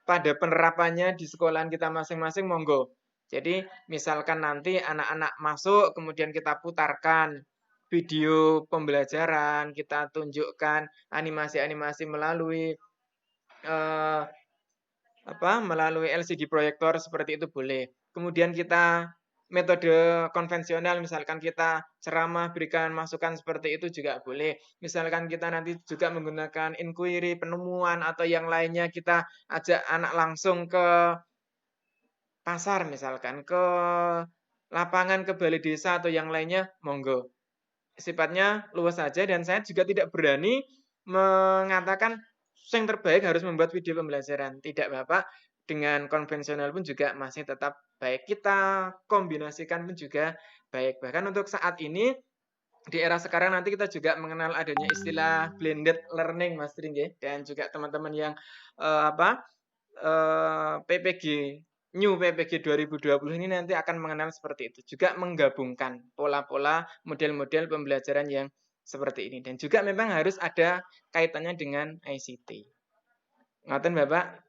pada penerapannya di sekolahan kita masing-masing, monggo. Jadi misalkan nanti anak-anak masuk, kemudian kita putarkan video pembelajaran, kita tunjukkan animasi-animasi melalui melalui LCD proyektor seperti itu boleh. Kemudian kita metode konvensional, misalkan kita ceramah, berikan masukan seperti itu juga boleh. Misalkan kita nanti juga menggunakan inquiry, penemuan, atau yang lainnya, kita ajak anak langsung ke pasar misalkan, ke lapangan, ke balai desa, atau yang lainnya, monggo. Sifatnya luas saja, dan saya juga tidak berani mengatakan yang terbaik harus membuat video pembelajaran. Tidak, Bapak. Dengan konvensional pun juga masih tetap baik. Kita kombinasikan pun juga baik. Bahkan untuk saat ini, di era sekarang nanti kita juga mengenal adanya istilah blended learning, Mas Tring, dan juga teman-teman yang PPG New PPG 2020 ini nanti akan mengenal seperti itu. Juga menggabungkan pola-pola model-model pembelajaran yang seperti ini. Dan juga memang harus ada kaitannya dengan ICT. Ngoten Bapak,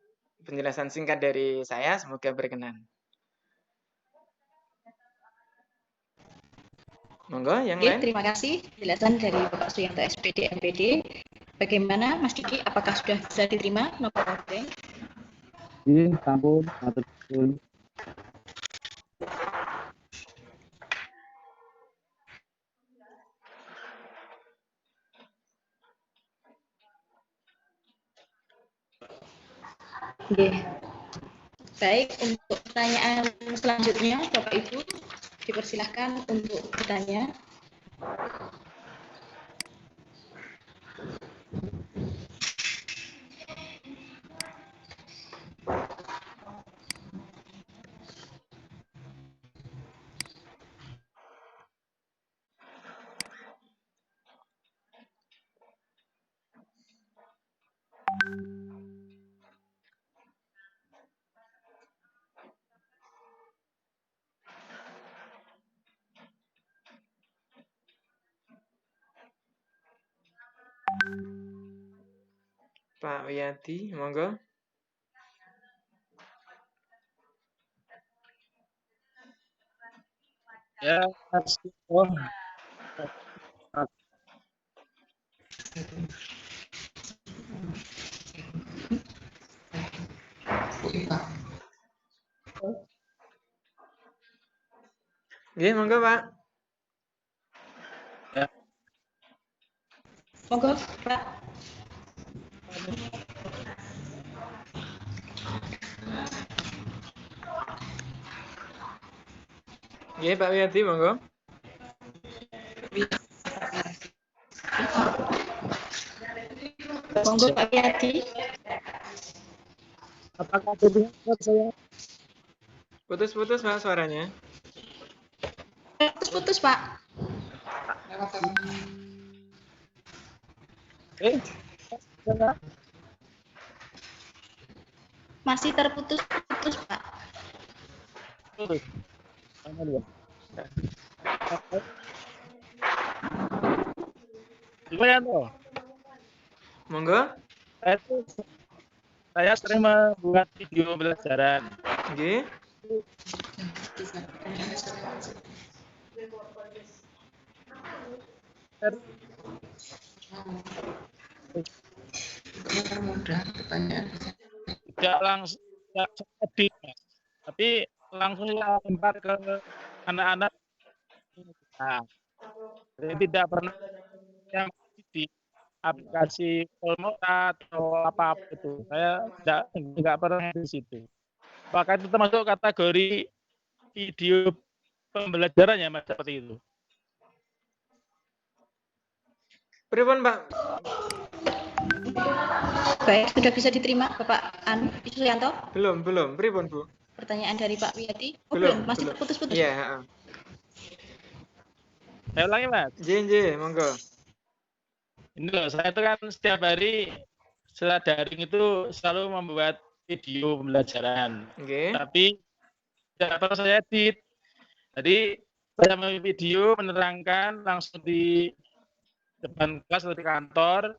penjelasan singkat dari saya, semoga berkenan. Monggo, yang lain. Terima kasih penjelasan dari Bapak Suyanto SPD MPD. Bagaimana Mas Diki, apakah sudah bisa diterima nomor ordeng? Ini sampun, matur suwun. Baik, untuk pertanyaan selanjutnya, Bapak Ibu, dipersilahkan untuk bertanya. Pak Wiyadi, monggo. Ya, Nggih, monggo Pak. Ya. Monggo, Pak. Nggih, Pak Wiyadi, monggo. Monggo Pak Wiyadi. Apakah terdengar saya? Putus-putus Pak suaranya. Putus-putus Pak. Masih terputus-putus Pak. Gimana tuh? Monggo. Saya sering membuat video pembelajaran. Nggih. Tidak langsung edit, tapi langsung lempar ke anak-anak. Nah, jadi tidak pernah yang di aplikasi Polmora atau apa itu. Saya tidak pernah di situ. Apakah itu termasuk kategori video pembelajaran ya Mas, seperti itu? Pripun Pak? Baik, sudah bisa diterima Bapak Suyanto? Belum. Pripun Bu? Pertanyaan dari Pak Wiyadi? Oh, Belum. Masih putus-putus. Iya, Saya ulangi Mas. Nggih, monggo. Ini loh, saya itu kan setiap hari setelah daring itu selalu membuat video pembelajaran. Nggih. Tapi tidak pernah saya edit. Jadi saya membuat video menerangkan langsung di depan kelas atau di kantor.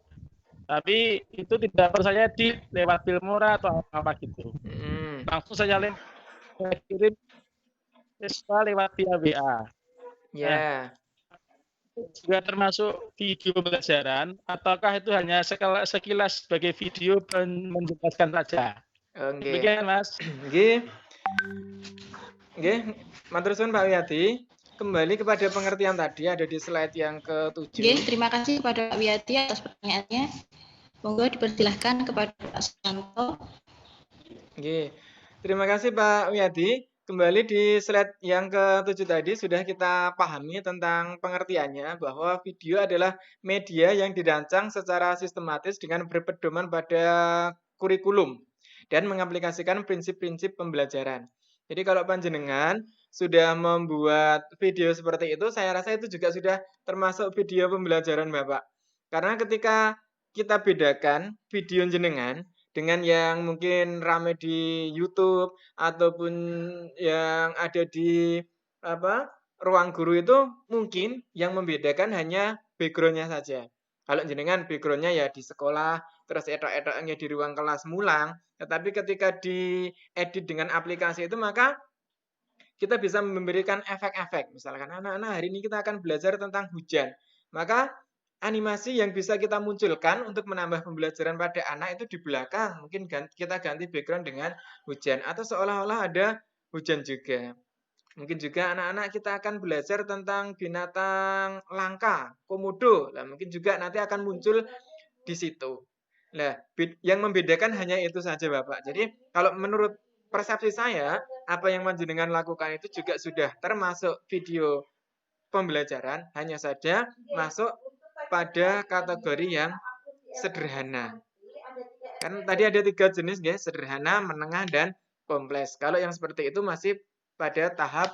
Tapi itu tidak percaya di lewat Filmora atau apa gitu. Hmm. Langsung saya kirim siswa lewat via WA. Ya. Juga termasuk video pembelajaran, ataukah itu hanya sekilas sebagai video menjelaskan saja? Oke. Demikian, Mas. Nggih. Nggih, matur suwun Pak Wiyadi. Kembali kepada pengertian tadi ada di slide yang ke-7. Oke, terima kasih kepada Pak Wiyadi atas pertanyaannya. Monggo dipersilahkan kepada Pak Susanto. Oke, terima kasih Pak Wiyadi. Kembali di slide yang ke-7 tadi sudah kita pahami tentang pengertiannya bahwa video adalah media yang dirancang secara sistematis dengan berpedoman pada kurikulum dan mengaplikasikan prinsip-prinsip pembelajaran. Jadi kalau panjenengan sudah membuat video seperti itu, saya rasa itu juga sudah termasuk video pembelajaran Bapak. Karena ketika kita bedakan video jenengan dengan yang mungkin rame di YouTube ataupun yang ada di ruang guru itu, mungkin yang membedakan hanya background-nya saja. Kalau jenengan background-nya ya di sekolah, terus etok-etoknya di ruang kelas mulang, tetapi ketika diedit dengan aplikasi itu maka kita bisa memberikan efek-efek. Misalkan anak-anak hari ini kita akan belajar tentang hujan. Maka animasi yang bisa kita munculkan untuk menambah pembelajaran pada anak itu di belakang. Mungkin kita ganti background dengan hujan. Atau seolah-olah ada hujan juga. Mungkin juga anak-anak kita akan belajar tentang binatang langka, komodo. Nah, mungkin juga nanti akan muncul di situ. Nah, yang membedakan hanya itu saja Bapak. Jadi kalau menurut persepsi saya, apa yang panjenengan lakukan itu juga sudah termasuk video pembelajaran, hanya saja masuk pada kategori yang sederhana. Kan tadi ada 3 jenis, guys, sederhana, menengah, dan kompleks. Kalau yang seperti itu masih pada tahap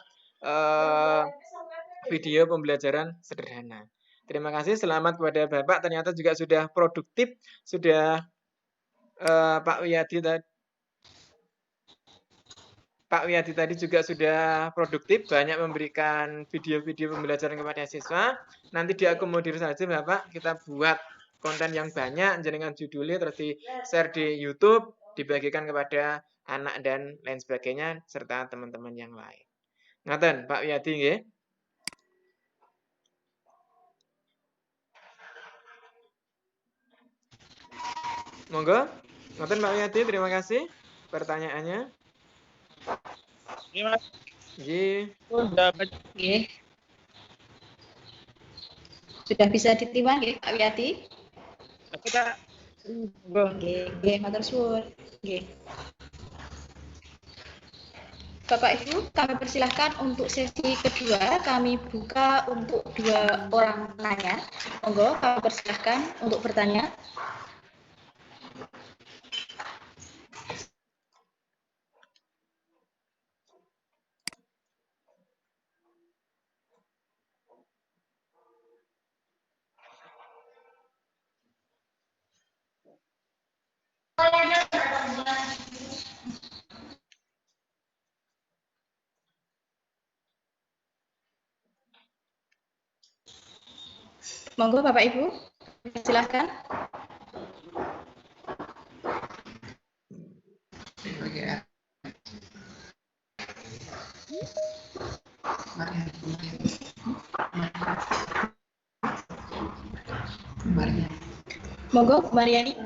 video pembelajaran sederhana. Terima kasih, selamat kepada Bapak. Ternyata juga sudah produktif, sudah Pak Wiyadi tadi juga sudah produktif, banyak memberikan video-video pembelajaran kepada siswa. Nanti diakomodir saja Bapak, kita buat konten yang banyak, jenengan judulnya terus di-share di YouTube, dibagikan kepada anak dan lain sebagainya, serta teman-teman yang lain. Ngaten, Pak Wiyadi nggih. Monggo, ngaten Pak Wiyadi, terima kasih pertanyaannya. Terima Nggih. Nggih. Sudah bisa diterima nggih Pak Wiyadi? Kita Nggih, matur suwun. Nggih. Bapak Ibu, kami persilahkan untuk sesi kedua, kami buka untuk 2 orang penanya. Monggo, kami persilahkan untuk bertanya. Monggo Bapak Ibu, silakan. Monggo Mariani.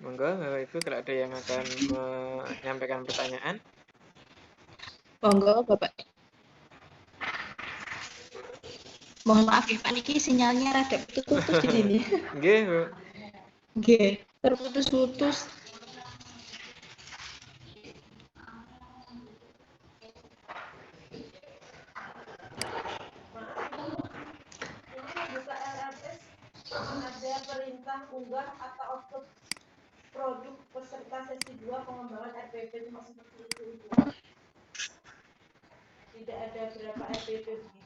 Monggo Bapak Ibu kalau ada yang akan menyampaikan pertanyaan. Monggo Bapak. Mohon maaf ya Pak Niki, sinyalnya rada putus-putus di sini. Nggih, Bu. Nggih, terputus-putus. Ada perintah unggah atau output produk peserta sesi 2 pengembangan RPP cuma seperti itu. Tidak ada berapa RPP begitu.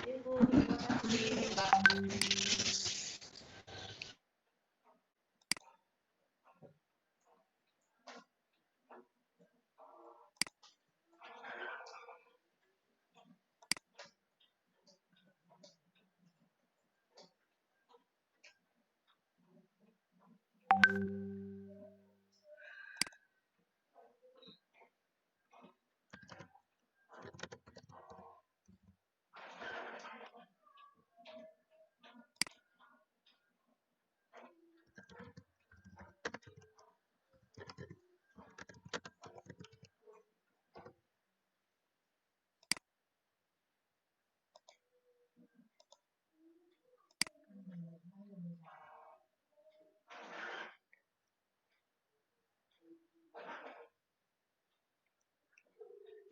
Ibu, terima kasih.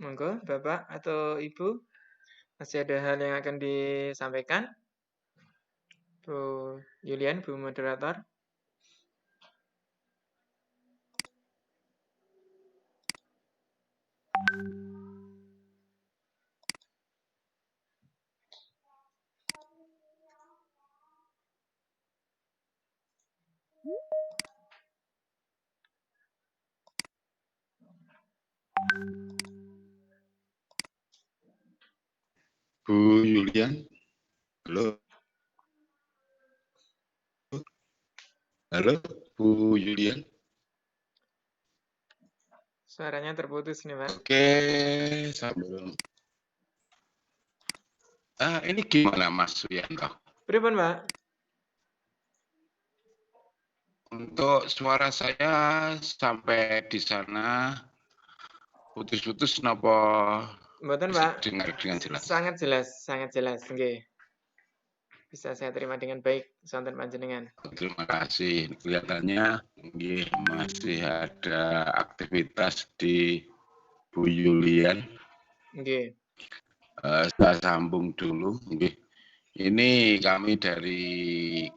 Monggo, Bapak atau Ibu, masih ada hal yang akan disampaikan? Bu Julian, Bu Moderator. Bu Yulian, halo, halo, Bu Yulian. Suaranya terputus nih, Pak. Oke, sambil. Ini gimana Mas Suyanto? Pripun, Pak? Untuk suara saya sampai di sana putus-putus napa Mboten, bisa Pak. dengar dengan jelas? Sangat jelas. Nggih. Bisa saya terima dengan baik, sonten panjenengan. Terima kasih. Kelihatannya nggih, masih ada aktivitas di Bu Yulian. Nggih. Saya sambung dulu. Nggih. Ini kami dari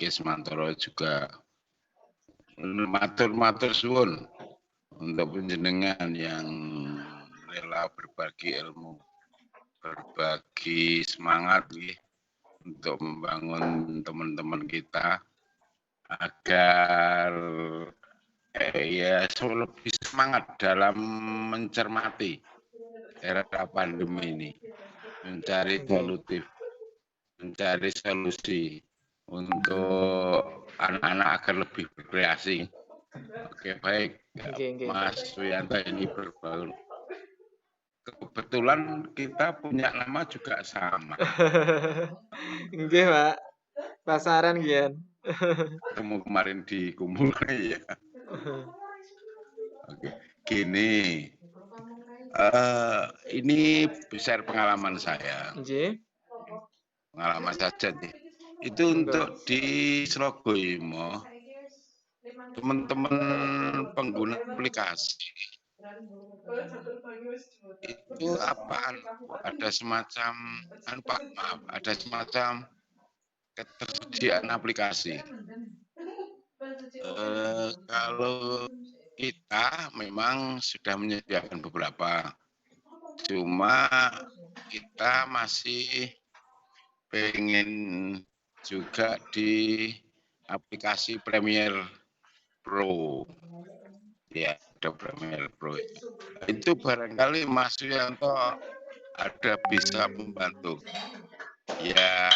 Kismantoro juga matur suwun untuk penjenengan yang rela berbagi ilmu, berbagi semangat nggih, untuk membangun teman-teman kita agar ya lebih semangat dalam mencermati era pandemi ini, mencari solusi untuk anak-anak agar lebih berkreasi. Oke, baik. Nggih. Mas Suyanto ini berbangun. Kebetulan kita punya nama juga sama. Nggih, Pak. Pasaran gian. Ketemu kemarin di Kumulai ya. Oke, gini. Ini besar pengalaman saya. Nggih. Pengalaman saja nih. Itu untuk di Slogoimo, teman-teman pengguna aplikasi itu ada semacam ada semacam ketersediaan aplikasi. Kalau kita memang sudah menyediakan beberapa, cuma kita masih pengen juga di aplikasi Premiere Pro. Ya, ada Premiere Pro itu barangkali Mas Suyanto ada bisa membantu. Ya,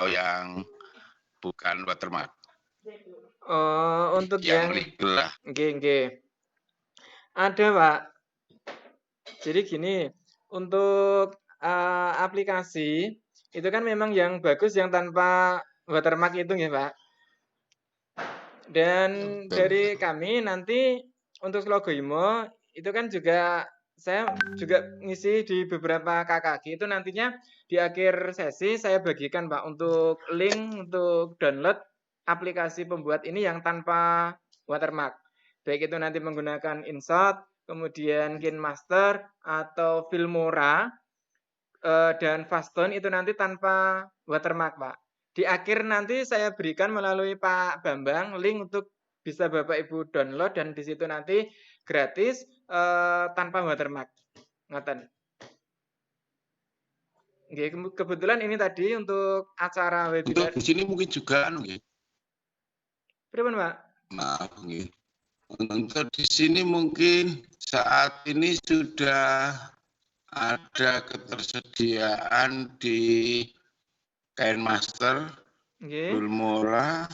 yang bukan watermark. Untuk yang legal lah. Nggih. Ada, Pak. Jadi gini, untuk aplikasi itu kan memang yang bagus yang tanpa watermark itu nggih, Pak. Dan dari kami nanti untuk Slogoimo itu kan juga saya juga ngisi di beberapa KKG itu nantinya di akhir sesi saya bagikan, Pak, untuk link untuk download aplikasi pembuat ini yang tanpa watermark. Baik itu nanti menggunakan InShot, kemudian KineMaster atau Filmora dan Fastone itu nanti tanpa watermark, Pak. Di akhir nanti saya berikan melalui Pak Bambang link untuk bisa Bapak Ibu download dan di situ nanti gratis tanpa watermark. Ngoten. Kebetulan ini tadi untuk acara webinar. Untuk di sini mungkin juga nggih. Pripun, Pak? Maaf nggih. Untuk di sini mungkin saat ini sudah ada ketersediaan di KineMaster Nggih. Filmora,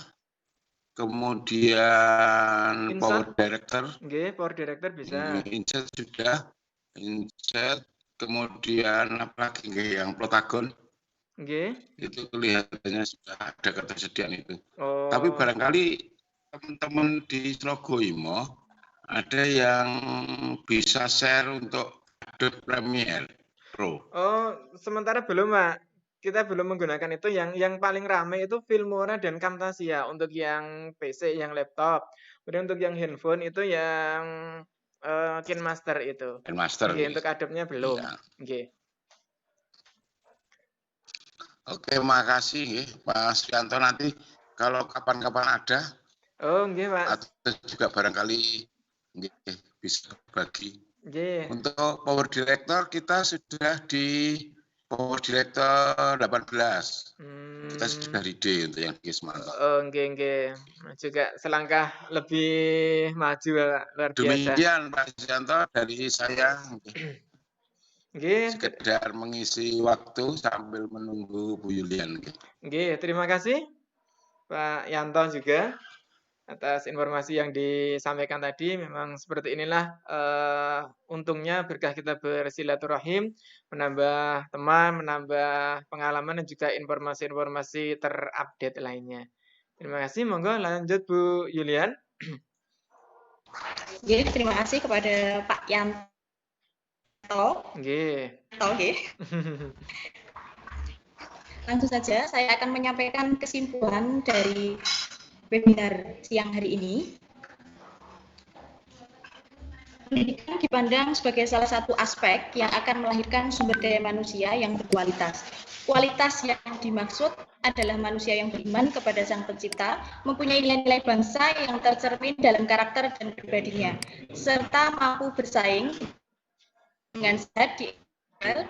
kemudian Insert. Power Director, Nggih, Power Director bisa. Insert sudah, Insert, kemudian apa lagi nggih, yang Protagon, Nggih. itu kelihatannya sudah ada ketersediaan itu. Oh. Tapi barangkali teman-teman di Slogoimo ada yang bisa share untuk Adobe Premiere Pro. Oh, sementara belum, Pak. Kita belum menggunakan itu. Yang paling ramai itu Filmora dan Camtasia untuk yang PC, yang laptop. Kemudian untuk yang handphone itu yang KineMaster itu. KineMaster. Nggih, untuk Adobe-nya belum. Iya. Nggih. Oke, makasih nggih, Pak Suyanto. Nanti kalau kapan-kapan ada, Oh, nggih, Pak. atau juga barangkali nggih, bisa bagi. Nggih. Untuk Power Director kita sudah di Power Director 18. Kita sudah ready untuk yang Kismanto. Oh, nggih. Juga selangkah lebih maju, Pak. Luar biasa. Demikian Pak Suyanto dari saya. Nggih. Sekedar mengisi waktu sambil menunggu Bu Yulian. Nggih, terima kasih Pak Yanto juga atas informasi yang disampaikan tadi. Memang seperti inilah untungnya berkah kita bersilaturahim, menambah teman, menambah pengalaman dan juga informasi-informasi terupdate lainnya. Terima kasih. Monggo lanjut Bu Yulian. Nggih, terima kasih kepada Pak Yanto. Nggih. Oke. Langsung saja saya akan menyampaikan kesimpulan dari webinar siang hari ini. Pendidikan dipandang sebagai salah satu aspek yang akan melahirkan sumber daya manusia yang berkualitas. Kualitas yang dimaksud adalah manusia yang beriman kepada Sang Pencipta, mempunyai nilai-nilai bangsa yang tercermin dalam karakter dan pribadinya, serta mampu bersaing dengan sehat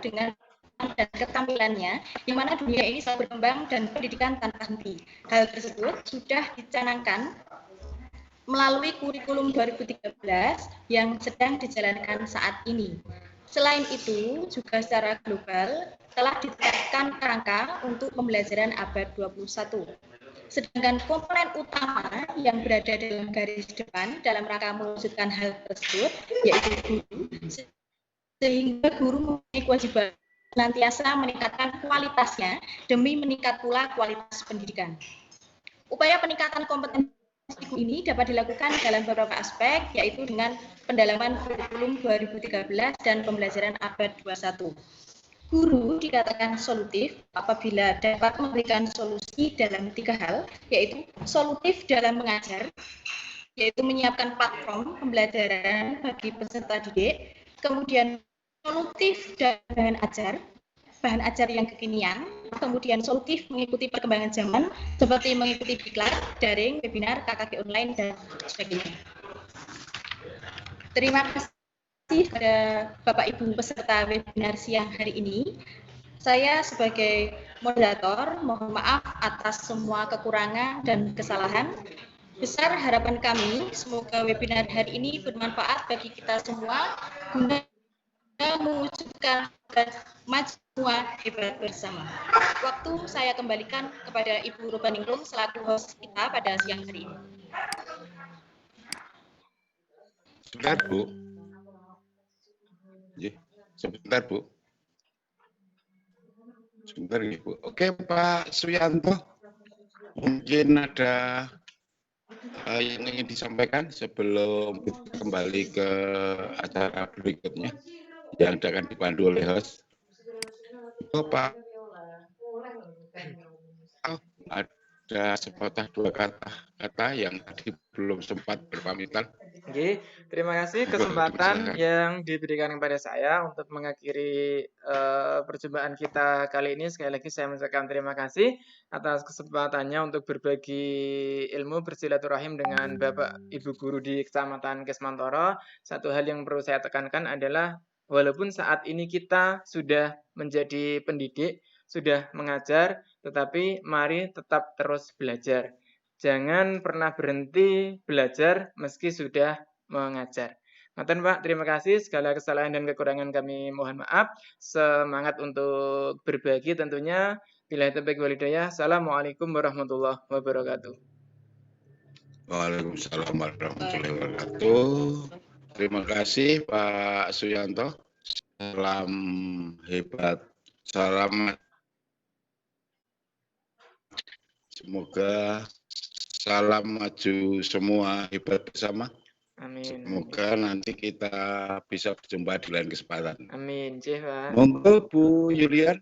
dengan dan ketampilannya, di mana dunia ini selalu berkembang dan pendidikan tanpa henti. Hal tersebut sudah dicanangkan melalui kurikulum 2013 yang sedang dijalankan saat ini. Selain itu, juga secara global telah ditetapkan kerangka untuk pembelajaran abad 21. Sedangkan komponen utama yang berada dalam garis depan dalam rangka mewujudkan hal tersebut, yaitu guru, sehingga guru mempunyai kewajiban senantiasa meningkatkan kualitasnya demi meningkat pula kualitas pendidikan. Upaya peningkatan kompetensi guru ini dapat dilakukan dalam beberapa aspek, yaitu dengan pendalaman kurikulum 2013 dan pembelajaran abad 21. Guru dikatakan solutif apabila dapat memberikan solusi dalam 3 hal, yaitu solutif dalam mengajar, yaitu menyiapkan platform pembelajaran bagi peserta didik, kemudian solutif dalam bahan ajar yang kekinian, kemudian solutif mengikuti perkembangan zaman seperti mengikuti diklat, daring, webinar, KKG online, dan sebagainya. Terima kasih kepada Bapak Ibu peserta webinar siang hari ini. Saya sebagai moderator mohon maaf atas semua kekurangan dan kesalahan. Besar harapan kami semoga webinar hari ini bermanfaat bagi kita semua guna mewujudkan majmua hebat bersama. Waktu saya kembalikan kepada Ibu Rubaningrum selaku host kita pada siang hari ini. Sebentar, Bu. Sebentar, Bu. Sebentar, Bu. Oke, Pak Suyanto. Mungkin ada yang ingin disampaikan sebelum kita kembali ke acara berikutnya yang akan dipandu oleh host. Oh, Pak. Oh, ada sepatah dua kata yang tadi belum sempat berpamitan. Oke, terima kasih kesempatan yang diberikan kepada saya untuk mengakhiri perjumpaan kita kali ini. Sekali lagi saya mengucapkan terima kasih atas kesempatannya untuk berbagi ilmu bersilaturahim dengan Bapak Ibu Guru di Kecamatan Kismantoro. Satu hal yang perlu saya tekankan adalah walaupun saat ini kita sudah menjadi pendidik, sudah mengajar, tetapi mari tetap terus belajar. Jangan pernah berhenti belajar meski sudah mengajar. Ngaten Pak, terima kasih. Segala kesalahan dan kekurangan kami mohon maaf. Semangat untuk berbagi tentunya. Bila taufiq wal hidayah. Assalamualaikum warahmatullahi wabarakatuh. Waalaikumsalam warahmatullahi wabarakatuh. Terima kasih Pak Suyanto. Salam hebat. Salam. Semoga salam maju semua hebat bersama. Amin. Semoga nanti kita bisa berjumpa di lain kesempatan. Amin. Cih, Pak. Monggo Bu Yulian,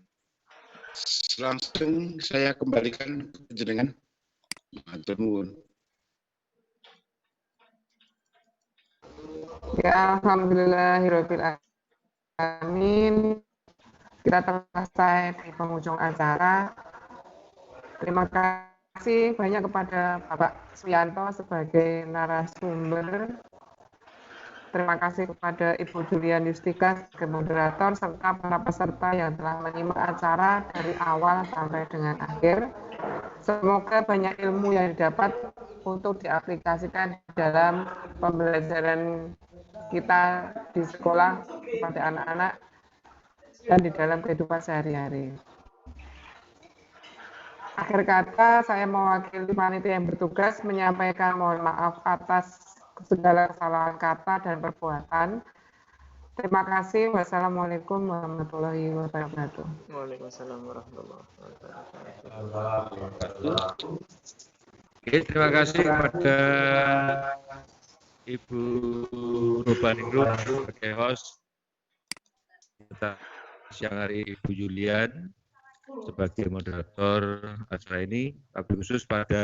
langsung saya kembalikan ke jenengan. Matur nuwun. Ya, alhamdulillahirabbil alamin. Kita telah selesai di penghujung acara. Terima kasih banyak kepada Bapak Suyanto sebagai narasumber. Terima kasih kepada Ibu Julian Yustika sebagai moderator serta para peserta yang telah menyimak acara dari awal sampai dengan akhir. Semoga banyak ilmu yang didapat untuk diaplikasikan dalam pembelajaran kita di sekolah kepada anak-anak dan di dalam kehidupan sehari-hari. Akhir kata, saya mewakili panitia yang bertugas menyampaikan mohon maaf atas segala kesalahan kata dan perbuatan. Terima kasih. Wassalamualaikum warahmatullahi wabarakatuh. Waalaikumsalam warahmatullahi wabarakatuh. Oke, terima kasih kepada Ibu Rubaningrum sebagai host. Kita siang hari Ibu Julian sebagai moderator acara ini. Tapi khusus pada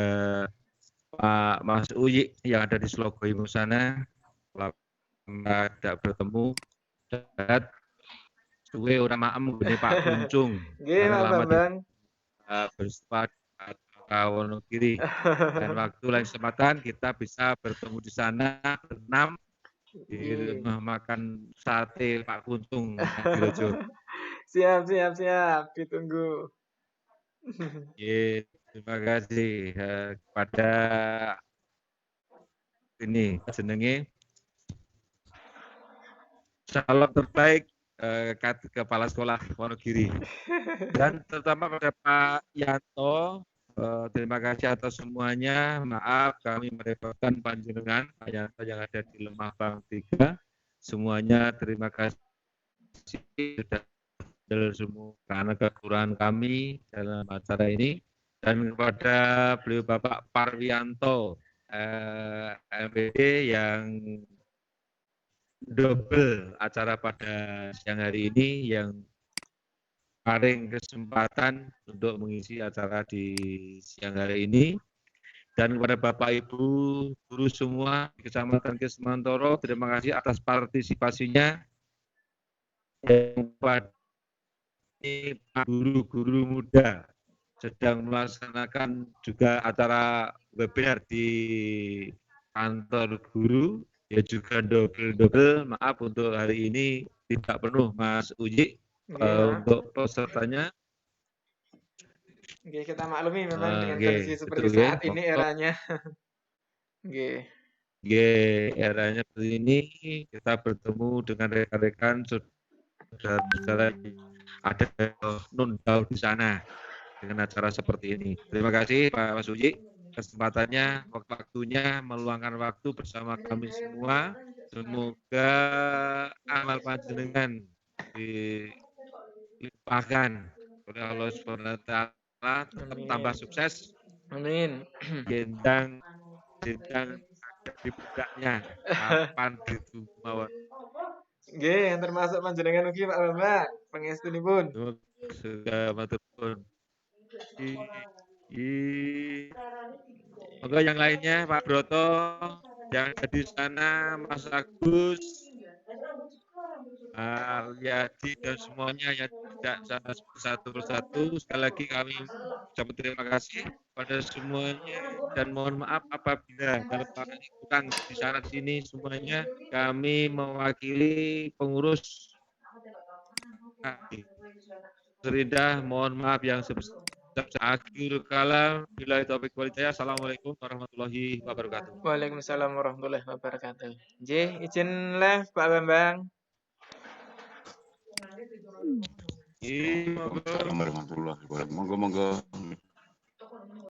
Pak Mas Uyi yang ada di Slogoimo sana, tidak bertemu dan suwe ora maem ngene Pak Kuncung. Nggih, Pak Bambang. Bersepakat Wonogiri. Dan waktu lain kesempatan kita bisa bertemu di sana berenam di rumah makan sate Pak Kuntung. Siap. Ditunggu. Terima kasih kepada ini jenenge salam terbaik Kepala Sekolah Wonogiri dan terutama pada Pak Yanto. Terima kasih atas semuanya. Maaf kami merepotkan panjenengan Pak Yanto yang ada di Lemahbang 3. Semuanya terima kasih sudah semua karena kekurangan kami dalam acara ini. Dan kepada beliau Bapak Parwianto MPD yang double acara pada siang hari ini yang paling kesempatan untuk mengisi acara di siang hari ini. Dan kepada Bapak Ibu guru semua di Kecamatan Kismantoro, terima kasih atas partisipasinya. Yang kepada guru-guru muda sedang melaksanakan juga acara webinar di kantor guru, ya juga double. Maaf untuk hari ini tidak penuh Mas Uji untuk pesertanya. Oke, kita maklumi memang dengan kondisi seperti saat ini eranya. Oke. Eranya seperti ini kita bertemu dengan rekan-rekan saudara-saudara ada Nundau di sana dengan acara seperti ini. Terima kasih Pak Mas Uji kesempatannya, waktunya meluangkan waktu bersama kami semua. Semoga amal panjenengan dilimpahkan oleh Allah Subhanahu wa taala, tetap tambah sukses. Amin. Gendang di pundaknya kapan ditunggu mawon. Nggih, yang termasuk panjenengan ugi Pak Bambang, pangestunipun. Sudah matur nuwun. Moga yang lainnya Pak Broto yang ada di sana, Mas Agus, Yadi dan semuanya yang tidak sana satu persatu. Sekali lagi kami ucapkan terima kasih pada semuanya dan mohon maaf apabila dalam kurang di sana sini semuanya. Kami mewakili pengurus Serindah, mohon maaf yang sebesar. Akhirul kalam, billahi taufiq wal hidayah. Assalamualaikum warahmatullahi wabarakatuh. Waalaikumsalam warahmatullahi wabarakatuh. Izin live Pak Bambang. Assalamualaikum warahmatullahi wabarakatuh. Monggo.